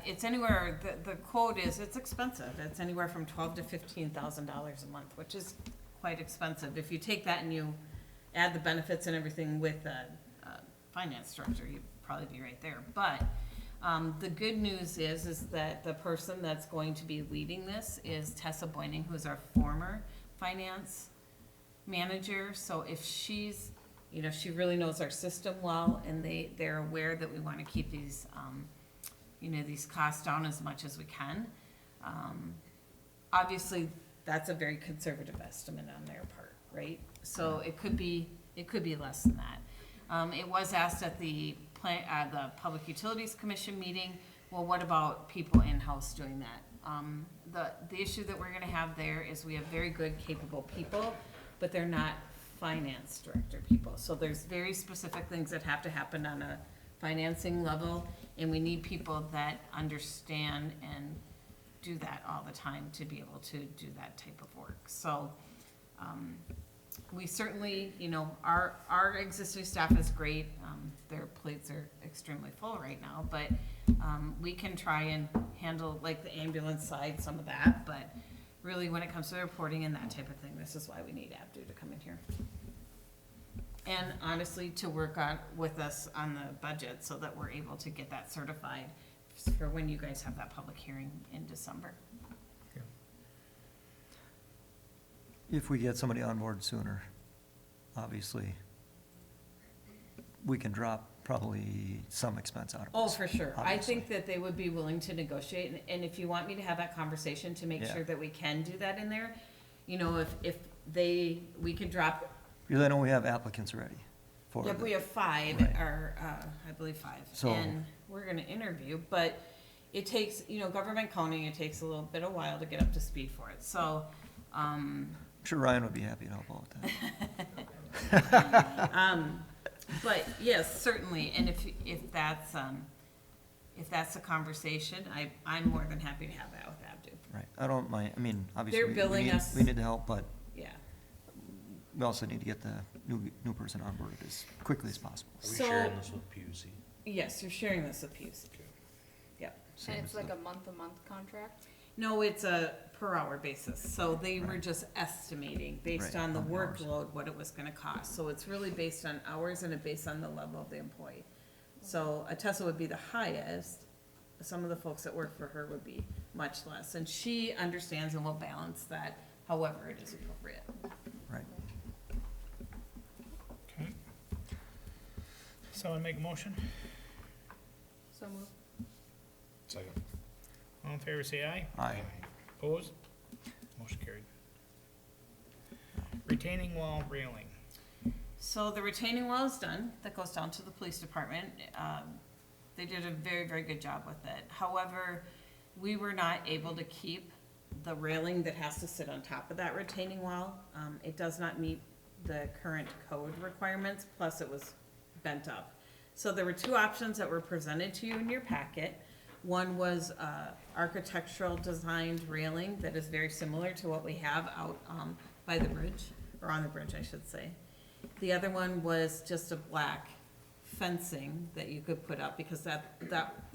[SPEAKER 2] it's anywhere, the quote is, it's expensive. It's anywhere from $12,000 to $15,000 a month, which is quite expensive. If you take that and you add the benefits and everything with the finance director, you'd probably be right there. But the good news is that the person that's going to be leading this is Tessa Boyning, who's our former finance manager. So if she's, you know, she really knows our system well, and they're aware that we want to keep these, you know, these costs down as much as we can. Obviously, that's a very conservative estimate on their part, right? So it could be less than that. It was asked at the Public Utilities Commission meeting, well, what about people in-house doing that? The issue that we're gonna have there is we have very good, capable people, but they're not finance director people. So there's very specific things that have to happen on a financing level, and we need people that understand and do that all the time to be able to do that type of work. So, we certainly, you know, our existing staff is great. Their plates are extremely full right now, but, we can try and handle like the ambulance side, some of that, but really when it comes to the reporting and that type of thing, this is why we need Abdu to come in here. And honestly, to work with us on the budget so that we're able to get that certified for when you guys have that public hearing in December.
[SPEAKER 3] If we get somebody on board sooner, obviously, we can drop probably some expense out of it.
[SPEAKER 2] Oh, for sure. I
[SPEAKER 3] obviously.
[SPEAKER 2] think that they would be willing to negotiate, and if you want me to have that conversation to make
[SPEAKER 3] Yeah.
[SPEAKER 2] sure that we can do that in there, you know, if we could drop,
[SPEAKER 3] Because I know we have applicants already for
[SPEAKER 2] yep,
[SPEAKER 3] the-
[SPEAKER 2] we have five,
[SPEAKER 3] Right.
[SPEAKER 2] or, I believe five.
[SPEAKER 3] So-
[SPEAKER 2] And we're gonna interview, but it takes, you know, government counting, it takes a little bit of while to get up to speed for it, so,
[SPEAKER 3] I'm sure Ryan would be happy to help out with that.
[SPEAKER 2] but yes, certainly, and if that's a conversation, I'm more than happy to have that with Abdu.
[SPEAKER 3] Right, I don't mind, I mean, obviously,
[SPEAKER 2] They're billing us-
[SPEAKER 3] we need the help, but
[SPEAKER 2] Yeah.
[SPEAKER 3] we also need to get the new person on board as quickly as possible.
[SPEAKER 4] Are we
[SPEAKER 2] So-
[SPEAKER 4] sharing this with PUC?
[SPEAKER 2] Yes, you're sharing this with PUC. Yep.
[SPEAKER 3] Same
[SPEAKER 5] And
[SPEAKER 3] as
[SPEAKER 5] it's like
[SPEAKER 3] the-
[SPEAKER 5] a month-to-month contract?
[SPEAKER 2] No, it's a per hour basis, so they were just estimating based
[SPEAKER 3] Right,
[SPEAKER 2] on the
[SPEAKER 3] on the hours.
[SPEAKER 2] workload, what it was gonna cost. So it's really based on hours and it's based on the level of the employee. So Atessa would be the highest, some of the folks that work for her would be much less, and she understands and will balance that however it is appropriate.
[SPEAKER 3] Right,
[SPEAKER 1] Okay. Someone make a motion?
[SPEAKER 5] So move.
[SPEAKER 4] Second.
[SPEAKER 1] All in favor, say aye.
[SPEAKER 3] aye,
[SPEAKER 1] Opposed? Motion carried. Retaining wall railing.
[SPEAKER 2] So the retaining wall is done, that goes down to the police department. They did a very, very good job with it. However, we were not able to keep the railing that has to sit on top of that retaining wall. It does not meet the current code requirements, plus it was bent up. So there were two options that were presented to you in your packet. One was architectural designed railing that is very similar to what we have out by the bridge, or on the bridge, I should say. The other one was just a black fencing that you could put up, because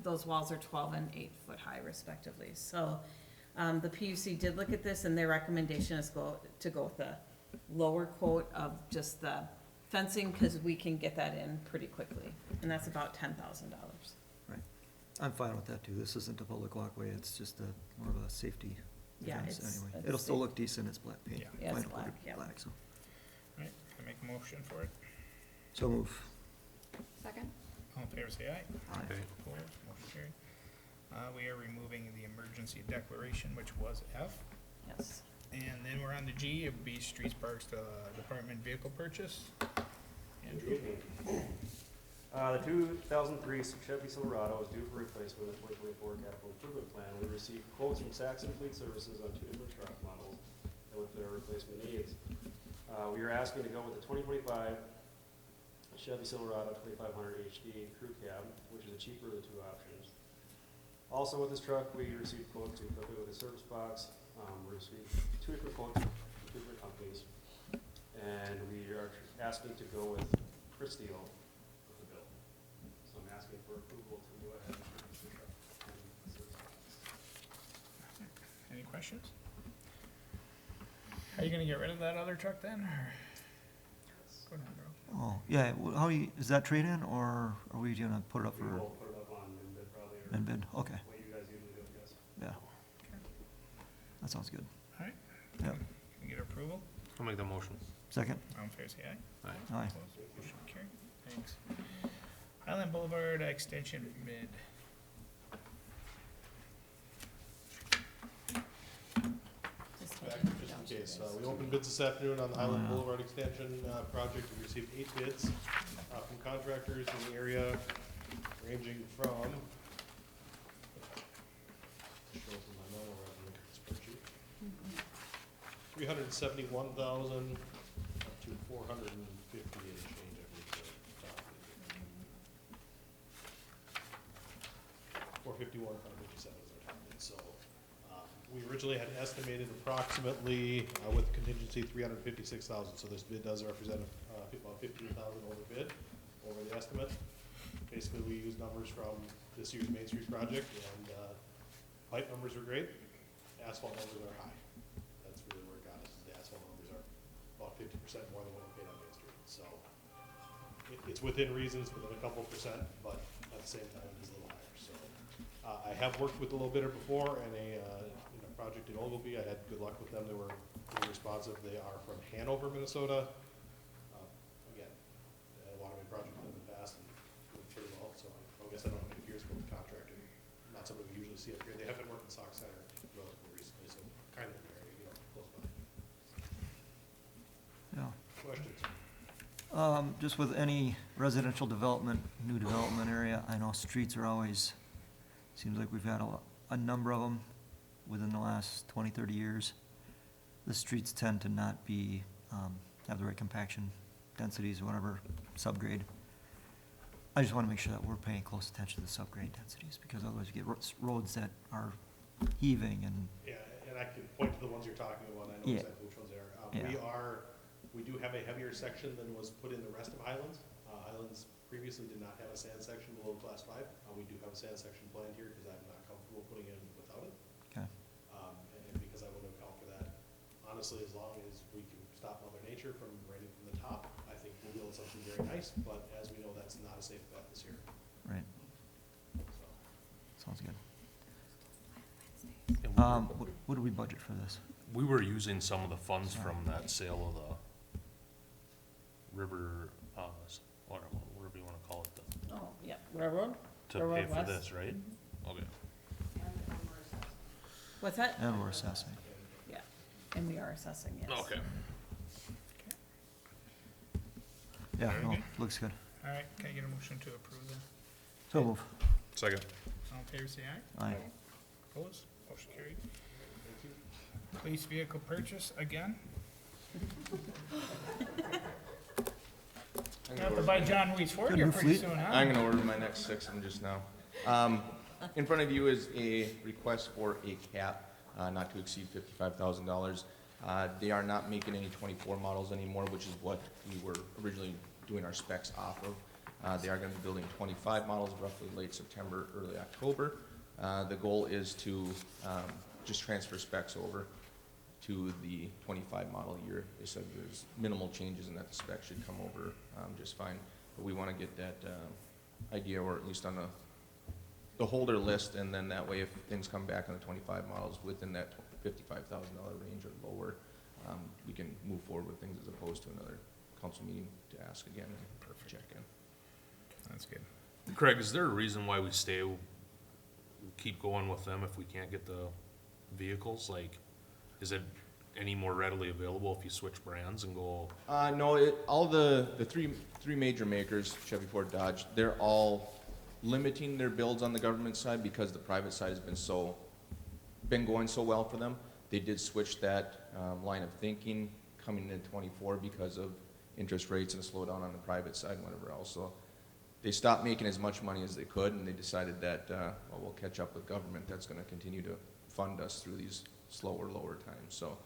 [SPEAKER 2] those walls are 12 and 8 foot high respectively. So the PUC did look at this, and their recommendation is to go with the lower quote of just the fencing, because we can get that in pretty quickly, and that's about $10,000.
[SPEAKER 3] I'm fine with that too, this isn't a public walkway, it's just more of a safety
[SPEAKER 2] Yeah,
[SPEAKER 3] defense
[SPEAKER 2] it's-
[SPEAKER 3] anyway.
[SPEAKER 2] it's
[SPEAKER 3] It'll still
[SPEAKER 2] safe.
[SPEAKER 3] look decent, it's black paint.
[SPEAKER 1] Yeah.
[SPEAKER 2] Yeah, it's
[SPEAKER 3] vinyl
[SPEAKER 2] black,
[SPEAKER 3] coated
[SPEAKER 2] yeah.
[SPEAKER 3] black, so.
[SPEAKER 1] Right, I make a motion for it.
[SPEAKER 3] So move.
[SPEAKER 5] Second?
[SPEAKER 1] All in favor, say aye.
[SPEAKER 3] Aye.
[SPEAKER 1] Opposed? Motion carried. We are removing the emergency declaration, which was F.
[SPEAKER 2] Yes.
[SPEAKER 1] And then we're on to G, it would be streets, parks, department vehicle purchase. Andrew?
[SPEAKER 14] The 2003 Chevy Silverado is due for replacement in the 2024 capital improvement plan. We received quotes from Saxon Fleet Services on 2 different truck models with their replacement needs. We are asking to go with the 2025 a Chevy Silverado 2500 HD Crew Cab, which is the cheaper of the two options. Also with this truck, we received quotes to equip it with a service box. We received 2 different quotes from 2 different companies, and we are asking to go with Christio with the bill. So I'm asking for approval to go ahead and purchase the truck and the service box.
[SPEAKER 1] Any questions? Are you gonna get rid of that other truck then, or? Go down, bro.
[SPEAKER 3] Oh, yeah, how you, is that trade-in, or are we gonna put it up
[SPEAKER 14] We
[SPEAKER 3] for
[SPEAKER 14] will put it up on bid probably, or
[SPEAKER 3] min bid? Okay,
[SPEAKER 14] what you guys usually do, I guess.
[SPEAKER 3] yeah. That sounds good.
[SPEAKER 1] Alright.
[SPEAKER 3] Yep.
[SPEAKER 1] Can you get approval?
[SPEAKER 13] I'll make the motion.
[SPEAKER 3] Second?
[SPEAKER 1] All in favor, say aye.
[SPEAKER 3] Aye.
[SPEAKER 1] Opposed? Motion carried. Thanks. Highland Boulevard Extension bid.
[SPEAKER 2] Just
[SPEAKER 13] Back,
[SPEAKER 2] taking it
[SPEAKER 13] just
[SPEAKER 2] down
[SPEAKER 13] in
[SPEAKER 2] to you
[SPEAKER 13] case,
[SPEAKER 2] guys.
[SPEAKER 13] we opened bids this afternoon on the Highland
[SPEAKER 3] yeah.
[SPEAKER 13] Boulevard Extension, project. We received 8 bids, from contractors in the area, ranging from, shows in my memo revenue spreadsheet, 371,000 up to 450 and change, I believe, the top. 451, 557 is our top bid, so, we originally had estimated approximately, with contingency, 356,000, so this bid does represent, about 15,000 over bid, over the estimate. Basically, we used numbers from this year's Main Street project, and, pipe numbers are great, asphalt numbers are high. That's really where it got us, is the asphalt numbers are about 50% more than what we paid on Main Street, so. It's within reasons, within a couple percent, but at the same time, it is a little higher, so. I have worked with a little bidder before, and in a project in Ogilvy, I had good luck with them. They were pretty responsive. They are from Hanover, Minnesota. Again, I had a waterway project with them in the past and worked pretty well, so I guess I don't have many fears about the contractor. Not something we usually see up here. They have been working Sauk Center relatively recently, so kind of an area, close by.
[SPEAKER 3] Yeah.
[SPEAKER 13] Questions?
[SPEAKER 3] Just with any residential development, new development area, I know streets are always, seems like we've had a number of them within the last 20, 30 years. The streets tend to not be, have the right compaction densities or whatever, subgrade. I just wanna make sure that we're paying close attention to the subgrade densities, because otherwise you get roads that are heaving and,
[SPEAKER 13] Yeah, and I can point to the ones you're talking about. I know
[SPEAKER 3] Yeah.
[SPEAKER 13] exactly which ones they are.
[SPEAKER 3] Yeah.
[SPEAKER 13] We do have a heavier section than was put in the rest of Highlands. Highlands previously did not have a sand section below class 5. We do have a sand section planned here because I'm not comfortable putting it in without it.
[SPEAKER 3] okay,
[SPEAKER 13] And because I want to account for that. Honestly, as long as we can stop Mother Nature from raining from the top, I think we'll build something very nice, but as we know, that's not a safe bet this year,
[SPEAKER 3] right,
[SPEAKER 13] so.
[SPEAKER 3] sounds good.
[SPEAKER 15] And
[SPEAKER 3] What do we budget for this?
[SPEAKER 15] we were using some of the funds from that sale of the river, whatever you wanna call it,
[SPEAKER 2] Oh, yeah, railroad?
[SPEAKER 15] to pay
[SPEAKER 2] Railroad
[SPEAKER 15] for
[SPEAKER 2] West?
[SPEAKER 15] this, right? Okay.
[SPEAKER 2] What's that?
[SPEAKER 3] And we're assessing.
[SPEAKER 2] Yeah, and we are assessing, yes.
[SPEAKER 15] Okay.
[SPEAKER 3] Yeah,
[SPEAKER 1] Very
[SPEAKER 3] no,
[SPEAKER 1] good.
[SPEAKER 3] looks good.
[SPEAKER 1] Alright, can I get a motion to approve that?
[SPEAKER 3] So move.
[SPEAKER 15] Second.
[SPEAKER 1] All in favor, say aye.
[SPEAKER 3] Aye.
[SPEAKER 1] Opposed? Motion carried. Police vehicle purchase again.
[SPEAKER 9] I'm
[SPEAKER 1] You
[SPEAKER 9] gonna
[SPEAKER 1] have to
[SPEAKER 9] order-
[SPEAKER 1] buy John Weed's Ford
[SPEAKER 3] Got a
[SPEAKER 1] here
[SPEAKER 3] new
[SPEAKER 1] pretty
[SPEAKER 3] fleet?
[SPEAKER 1] soon, huh?
[SPEAKER 9] I'm gonna order my next 6 of them just now. In front of you is a request for a cap, not to exceed $55,000. They are not making any 24 models anymore, which is what we were originally doing our specs off of. They are gonna be building 25 models roughly late September, early October. The goal is to just transfer specs over to the 25 model year. They said there's minimal changes and that the specs should come over just fine. But we want to get that idea, or at least on the holder list, and then that way if things come back on the 25 models within that $55,000 range or lower, we can move forward with things as opposed to another council meeting to ask again and check in.
[SPEAKER 1] That's good.
[SPEAKER 15] Craig, is there a reason why we keep going with them if we can't get the vehicles? Like, is it any more readily available if you switch brands and go?
[SPEAKER 9] No, all the three major makers, Chevy, Ford, Dodge, they're all limiting their builds on the government side because the private side has been going so well for them. They did switch that line of thinking coming into '24 because of interest rates and a slowdown on the private side and whatever else. So they stopped making as much money as they could, and they decided that, well, we'll catch up with government that's going to continue to fund us through these slower, lower times. So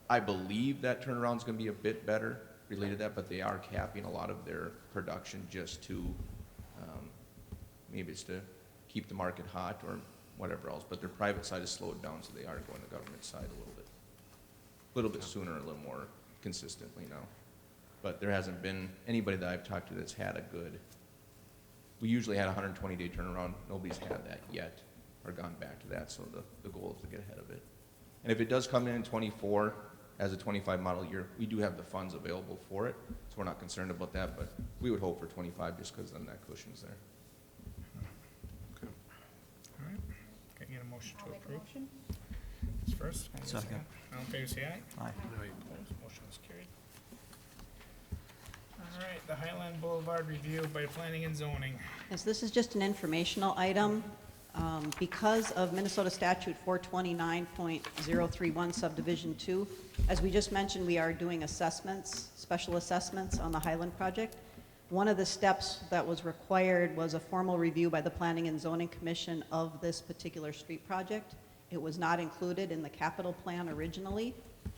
[SPEAKER 9] I believe that turnaround's going to be a bit better related to that, but they are capping a lot of their production just to, maybe it's to keep the market hot or whatever else, but their private side has slowed down, so they are going the government side a little bit sooner, a little more consistently now. But there hasn't been anybody that I've talked to that's had a good, we usually had a 120-day turnaround. Nobody's had that yet or gone back to that, so the goal is to get ahead of it. And if it does come in 24 as a 25 model year, we do have the funds available for it, so we're not concerned about that, but we would hope for 25 just because then that cushion's there.
[SPEAKER 1] All right, can I get a motion
[SPEAKER 5] I'll
[SPEAKER 1] to
[SPEAKER 5] make a
[SPEAKER 1] approve?
[SPEAKER 5] motion.
[SPEAKER 1] It's first, can I get a
[SPEAKER 3] Second.
[SPEAKER 1] All in favor, say aye.
[SPEAKER 3] Aye.
[SPEAKER 1] Opposed, motion is carried. All right, the Highland Boulevard review by planning and zoning.
[SPEAKER 12] Yes, this is just an informational item. Because of Minnesota Statute 429.031 Subdivision 2, as we just mentioned, we are doing assessments, special assessments on the Highland project. One of the steps that was required was a formal review by the Planning and Zoning Commission of this particular street project. It was not included in the capital plan originally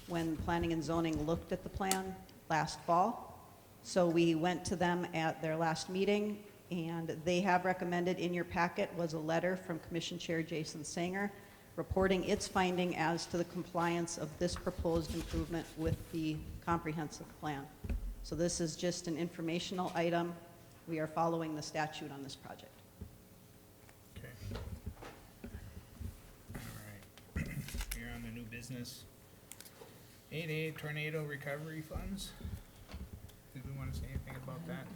[SPEAKER 12] when Planning and Zoning looked at the plan last fall. So we went to them at their last meeting, and they have recommended, in your packet was a letter from Commission Chair Jason Sanger reporting its finding as to the compliance of this proposed improvement with the comprehensive plan. So this is just an informational item. We are following the statute on this project.
[SPEAKER 1] Okay. All right, here on the new business. 8A tornado recovery funds. Did we want to say anything about that?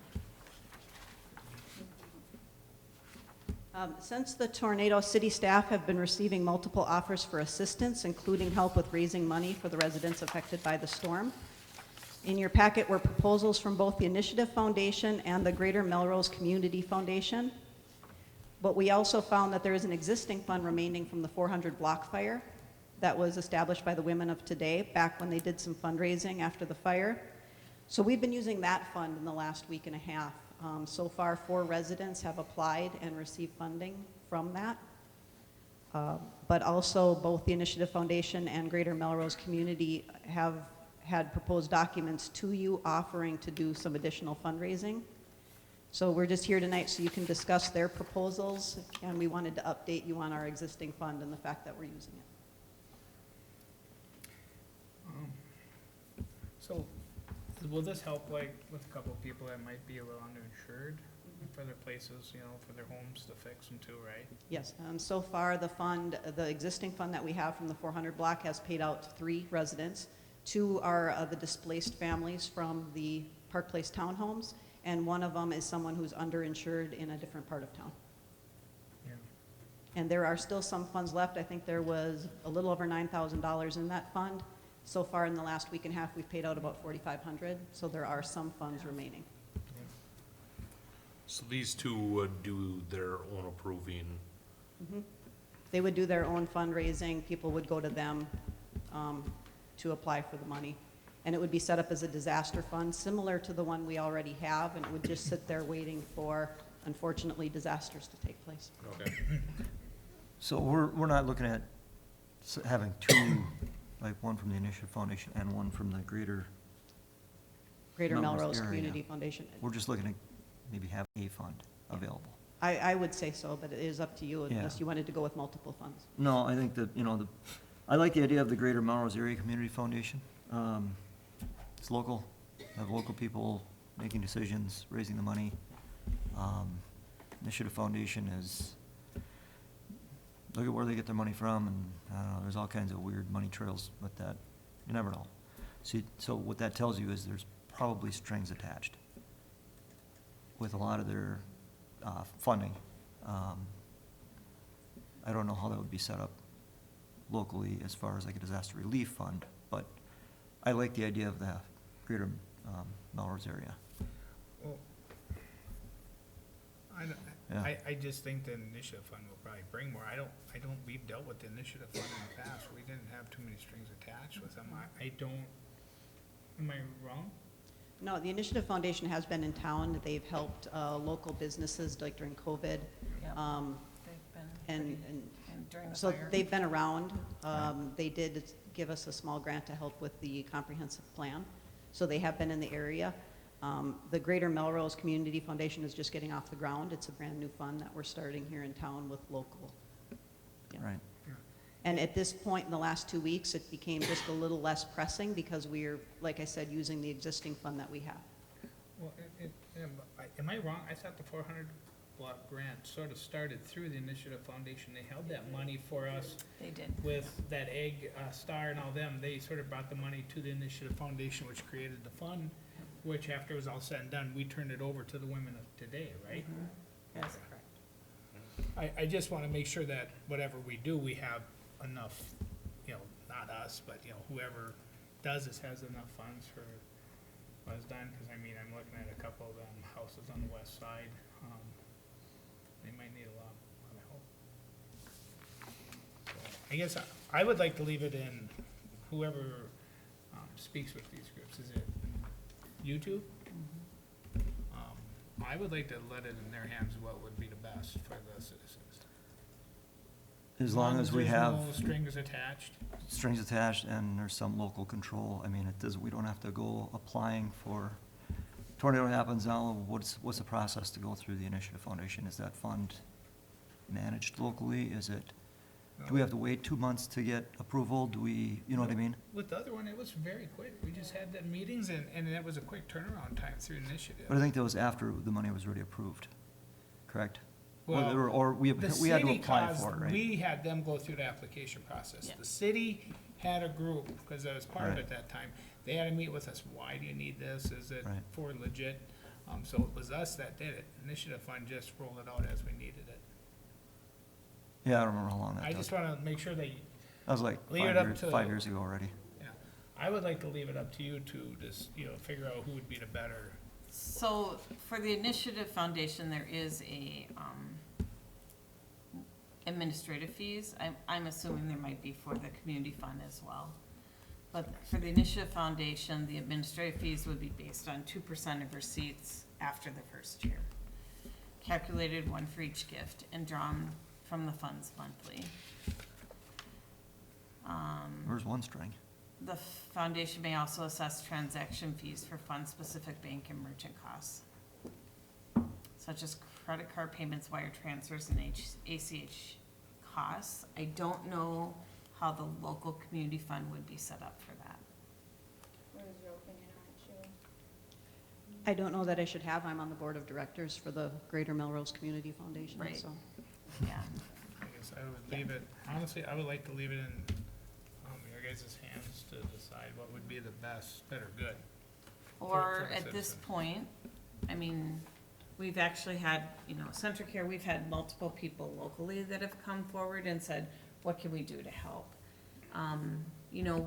[SPEAKER 12] Since the tornado, city staff have been receiving multiple offers for assistance, including help with raising money for the residents affected by the storm. In your packet were proposals from both the Initiative Foundation and the Greater Melrose Community Foundation. But we also found that there is an existing fund remaining from the 400 block fire that was established by the Women of Today back when they did some fundraising after the fire. So we've been using that fund in the last week and a half. So far, 4 residents have applied and received funding from that. But also, both the Initiative Foundation and Greater Melrose Community have had proposed documents to you offering to do some additional fundraising. So we're just here tonight so you can discuss their proposals, and we wanted to update you on our existing fund and the fact that we're using it.
[SPEAKER 1] So, will this help, like, with a couple of people that might be a little underinsured for their places, you know, for their homes to fix them too, right?
[SPEAKER 12] Yes, so far the fund, the existing fund that we have from the 400 block has paid out to 3 residents. 2 are the displaced families from the Park Place townhomes, and one of them is someone who's underinsured in a different part of town.
[SPEAKER 1] Yeah.
[SPEAKER 12] And there are still some funds left. I think there was a little over $9,000 in that fund. So far in the last week and a half, we've paid out about $4,500, so there are some funds remaining.
[SPEAKER 15] So these two would do their own approving.
[SPEAKER 12] Mhm. They would do their own fundraising. People would go to them to apply for the money. And it would be set up as a disaster fund, similar to the one we already have, and it would just sit there waiting for, unfortunately, disasters to take place.
[SPEAKER 15] Okay.
[SPEAKER 3] So we're not looking at having 2, like one from the Initiative Foundation and one from the Greater
[SPEAKER 12] Melrose
[SPEAKER 3] area.
[SPEAKER 12] Community Foundation.
[SPEAKER 3] We're just looking at maybe have a fund available.
[SPEAKER 12] I would say so, but it is up to you
[SPEAKER 3] Yeah.
[SPEAKER 12] unless you wanted to go with multiple funds.
[SPEAKER 3] No, I think that, I like the idea of the Greater Melrose Area Community Foundation. It's local, have local people making decisions, raising the money. Initiative Foundation is, look at where they get their money from, and, I don't know, there's all kinds of weird money trails with that. You never know. So what that tells you is there's probably strings attached with a lot of their funding. I don't know how that would be set up locally as far as like a disaster relief fund, but I like the idea of the Greater Melrose area.
[SPEAKER 1] Well,
[SPEAKER 3] Yeah.
[SPEAKER 1] I just think the initiative fund will probably bring more. We've dealt with the initiative fund in the past. We didn't have too many strings attached with them. I don't, am I wrong?
[SPEAKER 12] No, the Initiative Foundation has been in town. They've helped local businesses like during COVID.
[SPEAKER 2] Yep.
[SPEAKER 12] Um,
[SPEAKER 2] They've been
[SPEAKER 12] and,
[SPEAKER 2] pretty-
[SPEAKER 12] and
[SPEAKER 2] and during the
[SPEAKER 12] so
[SPEAKER 2] fire.
[SPEAKER 12] they've been around. They did give us a small grant to help with the comprehensive plan. So they have been in the area. The Greater Melrose Community Foundation is just getting off the ground. It's a brand new fund that we're starting here in town with local. Yeah.
[SPEAKER 3] Right.
[SPEAKER 12] And at this point in the last 2 weeks, it became just a little less pressing because we're, like I said, using the existing fund that we have.
[SPEAKER 1] Well, am I wrong? I thought the 400 block grant sort of started through the Initiative Foundation. They held that money for us
[SPEAKER 2] They did.
[SPEAKER 1] with that Egg Star and all them. They sort of brought the money to the Initiative Foundation, which created the fund, which after it was all said and done, we turned it over to the women of today, right?
[SPEAKER 2] That's correct.
[SPEAKER 1] I just want to make sure that whatever we do, we have enough, not us, but, whoever does this has enough funds for what's done, because I mean, I'm looking at a couple of them houses on the west side. They might need a lot of help. So, I guess I would like to leave it in whoever speaks with these groups. Is it you two? I would like to let it in their hands what would be the best for the citizens.
[SPEAKER 3] As long as we
[SPEAKER 1] there's
[SPEAKER 3] have
[SPEAKER 1] no strings attached.
[SPEAKER 3] strings attached and there's some local control, I mean, it does, we don't have to go applying for, tornado happens now, what's the process to go through the Initiative Foundation? Is that fund managed locally? Is it, do we have to wait 2 months to get approval? Do we, you know what I mean?
[SPEAKER 1] With the other one, it was very quick. We just had the meetings and it was a quick turnaround time through initiative.
[SPEAKER 3] But I think that was after the money was already approved, correct?
[SPEAKER 1] Well,
[SPEAKER 3] Or we had
[SPEAKER 1] The
[SPEAKER 3] to
[SPEAKER 1] city
[SPEAKER 3] apply
[SPEAKER 1] caused,
[SPEAKER 3] for it, right?
[SPEAKER 1] we had them go through the application process.
[SPEAKER 2] Yeah.
[SPEAKER 1] The city had a group, because I was part of
[SPEAKER 3] Right.
[SPEAKER 1] it at that time. They had to meet with us. Why do you need this? Is it
[SPEAKER 3] Right.
[SPEAKER 1] for legit? So it was us that did it. Initiative Fund just rolled it out as we needed it.
[SPEAKER 3] Yeah, I don't remember how long that
[SPEAKER 1] I
[SPEAKER 3] took.
[SPEAKER 1] just wanna make sure that,
[SPEAKER 3] That was like
[SPEAKER 1] leave it up to-
[SPEAKER 3] 5 years ago already.
[SPEAKER 1] yeah, I would like to leave it up to you to just, figure out who would be the better.
[SPEAKER 2] So for the Initiative Foundation, there is a, administrative fees. I'm assuming there might be for the community fund as well. But for the Initiative Foundation, the administrative fees would be based on 2% of receipts after the first year. Calculated one for each gift and drawn from the funds monthly.
[SPEAKER 3] Where's one string?
[SPEAKER 2] The foundation may also assess transaction fees for fund-specific bank and merchant costs, such as credit card payments, wire transfers, and ACH costs. I don't know how the local community fund would be set up for that.
[SPEAKER 5] What is your opinion on it, Sheila?
[SPEAKER 12] I don't know that I should have. I'm on the board of directors for the Greater Melrose Community Foundation,
[SPEAKER 2] Right.
[SPEAKER 12] so.
[SPEAKER 2] Yeah,
[SPEAKER 1] I guess I would leave it, honestly, I would like to leave it in, your guys' hands to decide what would be the best, better good.
[SPEAKER 2] or
[SPEAKER 1] for
[SPEAKER 2] at this
[SPEAKER 1] citizens.
[SPEAKER 2] point, I mean, we've actually had, Centricare, we've had multiple people locally that have come forward and said, what can we do to help?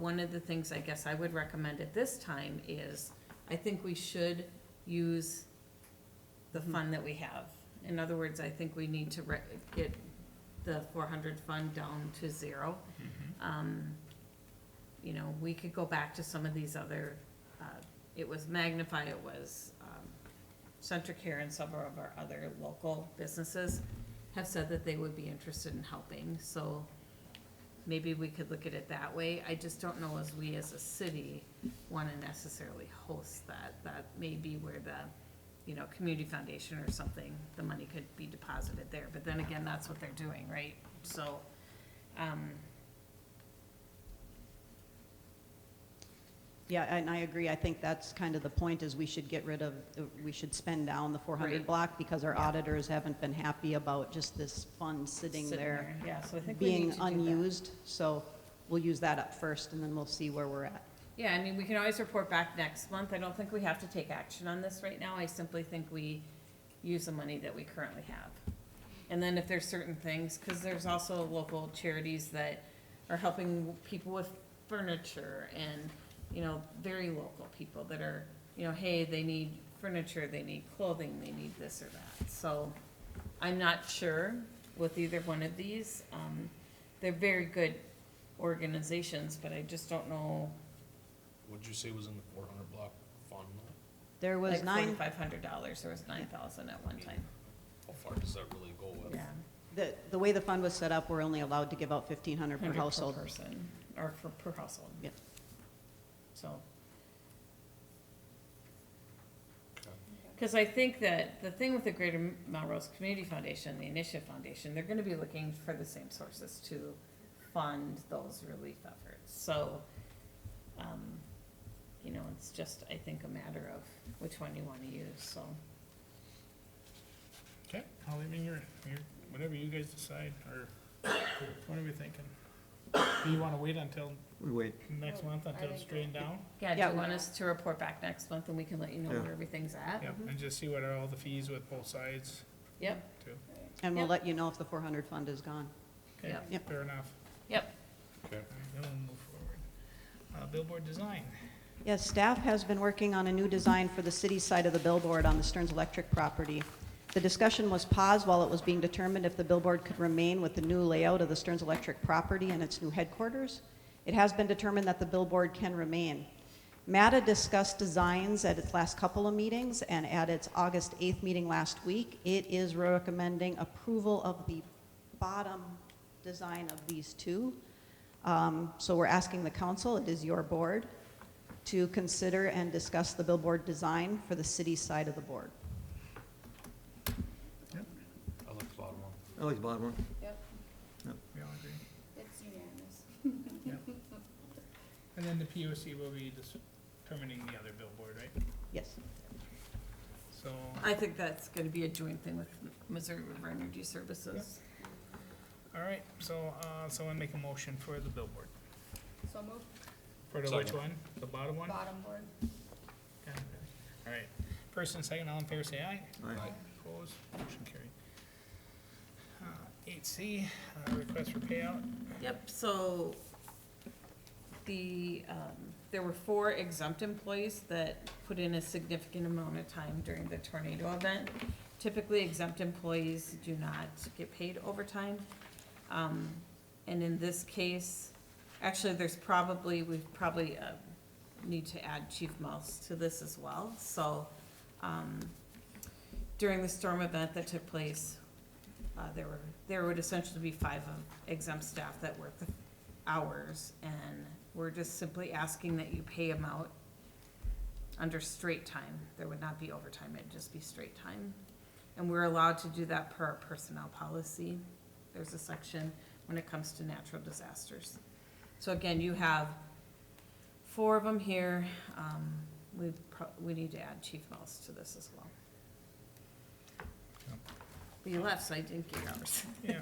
[SPEAKER 2] One of the things I guess I would recommend at this time is, I think we should use the fund that we have. In other words, I think we need to get the 400 fund down to 0. We could go back to some of these other, it was Magnify, it was Centricare, and several of our other local businesses have said that they would be interested in helping, so maybe we could look at it that way. I just don't know as we as a city wanna necessarily host that. That may be where the, community foundation or something, the money could be deposited there, but then again, that's what they're doing, right? So,
[SPEAKER 12] Yeah, and I agree. I think that's kind of the point, is we should get rid of, we should spend down the 400
[SPEAKER 2] Right.
[SPEAKER 12] block, because our
[SPEAKER 2] Yeah.
[SPEAKER 12] auditors haven't been happy about just this fund sitting there
[SPEAKER 2] Yeah, so I think we
[SPEAKER 12] being
[SPEAKER 2] need to do that.
[SPEAKER 12] unused. So we'll use that up first, and then we'll see where we're at.
[SPEAKER 2] Yeah, I mean, we can always report back next month. I don't think we have to take action on this right now. I simply think we use the money that we currently have. And then if there's certain things, because there's also local charities that are helping people with furniture and, very local people that are, hey, they need furniture, they need clothing, they need this or that. So I'm not sure with either one of these. They're very good organizations, but I just don't know.
[SPEAKER 15] What'd you say was in the 400 block fund?
[SPEAKER 12] There was
[SPEAKER 2] like $4,500, there was 9,000 at one time.
[SPEAKER 15] How far does that really go with?
[SPEAKER 2] Yeah.
[SPEAKER 12] The way the fund was set up, we're only allowed to give out 1,500 per
[SPEAKER 2] 100
[SPEAKER 12] household.
[SPEAKER 2] Per person, or per household.
[SPEAKER 12] Yep.
[SPEAKER 2] So. Because I think that the thing with the Greater Melrose Community Foundation, the Initiative Foundation, they're gonna be looking for the same sources to fund those relief efforts. So, you know, it's just, I think, a matter of which one you wanna use, so.
[SPEAKER 1] Okay, I'll leave in your, whatever you guys decide, or what are we thinking? Do you wanna wait until
[SPEAKER 3] We wait.
[SPEAKER 1] next month until it's straightened down?
[SPEAKER 2] Yeah, do
[SPEAKER 12] Yeah.
[SPEAKER 2] you want us to report back next month and we can let you know
[SPEAKER 3] Yeah.
[SPEAKER 2] where everything's at?
[SPEAKER 1] Yep, and just see what are all the fees with both sides
[SPEAKER 2] Yep,
[SPEAKER 1] too.
[SPEAKER 12] And we'll
[SPEAKER 2] Yep.
[SPEAKER 12] let you know if the 400 fund is gone.
[SPEAKER 1] Okay,
[SPEAKER 2] Yep.
[SPEAKER 12] Yep.
[SPEAKER 1] fair enough.
[SPEAKER 2] yep.
[SPEAKER 1] All right, then we'll move forward. Billboard design.
[SPEAKER 12] Yes, staff has been working on a new design for the city side of the billboard on the Stearns Electric property. The discussion was paused while it was being determined if the billboard could remain with the new layout of the Stearns Electric property and its new headquarters. It has been determined that the billboard can remain. MATA discussed designs at its last couple of meetings, and at its August 8th meeting last week, it is recommending approval of the bottom design of these two. So we're asking the council, it is your board, to consider and discuss the billboard design for the city side of the board.
[SPEAKER 15] I like the bottom one.
[SPEAKER 3] I like the bottom one.
[SPEAKER 5] Yep,
[SPEAKER 1] We all agree.
[SPEAKER 5] it's unanimous.
[SPEAKER 1] And then the POC will be determining the other billboard, right?
[SPEAKER 12] Yes.
[SPEAKER 1] So,
[SPEAKER 2] I think that's gonna be a joint thing with Missouri River Energy Services.
[SPEAKER 1] all right, so, someone make a motion for the billboard.
[SPEAKER 5] So move,
[SPEAKER 1] For the which
[SPEAKER 15] Second.
[SPEAKER 1] one? The bottom one?
[SPEAKER 5] bottom board.
[SPEAKER 1] Okay. All right, first and second, all in favor, say aye.
[SPEAKER 3] Aye.
[SPEAKER 1] Opposed, motion carried. 8C, request for payout.
[SPEAKER 2] Yep, so there were 4 exempt employees that put in a significant amount of time during the tornado event. Typically, exempt employees do not get paid overtime. And in this case, actually, we probably need to add Chief Mouse to this as well. So, during the storm event that took place, there would essentially be 5 of exempt staff that work the hours, and we're just simply asking that you pay them out under straight time. There would not be overtime, it'd just be straight time. And we're allowed to do that per our personnel policy. There's a section when it comes to natural disasters. So again, you have 4 of them here. We need to add Chief Mouse to this as well. But you left, so I didn't get yours.
[SPEAKER 1] Yeah.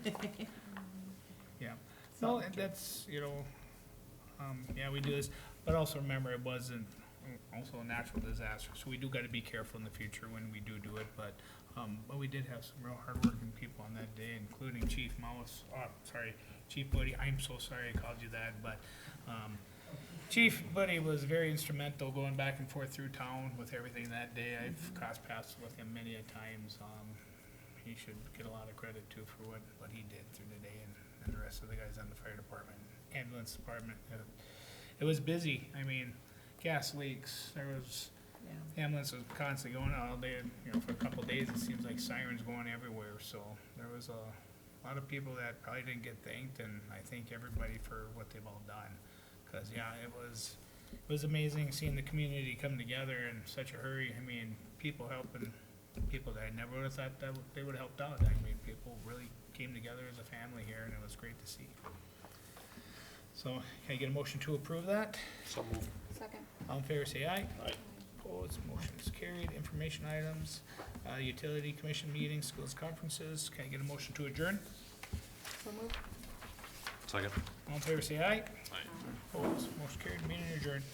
[SPEAKER 1] Yeah, no, and that's, you know, yeah, we do this, but also remember, it wasn't also a natural disaster, so we do gotta be careful in the future when we do it, but we did have some real hardworking people on that day, including Chief Mouse, Chief Buddy, I'm so sorry I called you that, but, Chief Buddy was very instrumental going back and forth through town with everything that day. I've crossed paths with him many a times. He should get a lot of credit too for what he did through the day, and the rest of the guys on the fire department, ambulance department. It was busy. I mean, gas leaks, there was,
[SPEAKER 2] Yeah.
[SPEAKER 1] ambulance was constantly going out all day, you know, for a couple of days, it seems like sirens going everywhere, so there was a lot of people that probably didn't get thanked, and I thank everybody for what they've all done. Cause yeah, it was amazing seeing the community come together in such a hurry. I mean, people helping people that I never would've thought that they would've helped out. I mean, people really came together as a family here, and it was great to see. So, can I get a motion to approve that?
[SPEAKER 15] So move.
[SPEAKER 5] Second.
[SPEAKER 1] All in favor, say aye.
[SPEAKER 15] Aye.
[SPEAKER 1] Opposed, motion is carried. Information items, utility commission meetings, schools, conferences. Can I get a motion to adjourn?
[SPEAKER 5] So move.
[SPEAKER 15] Second.
[SPEAKER 1] All in favor, say aye.
[SPEAKER 15] Aye.
[SPEAKER 1] Opposed, motion carried. Meeting adjourned.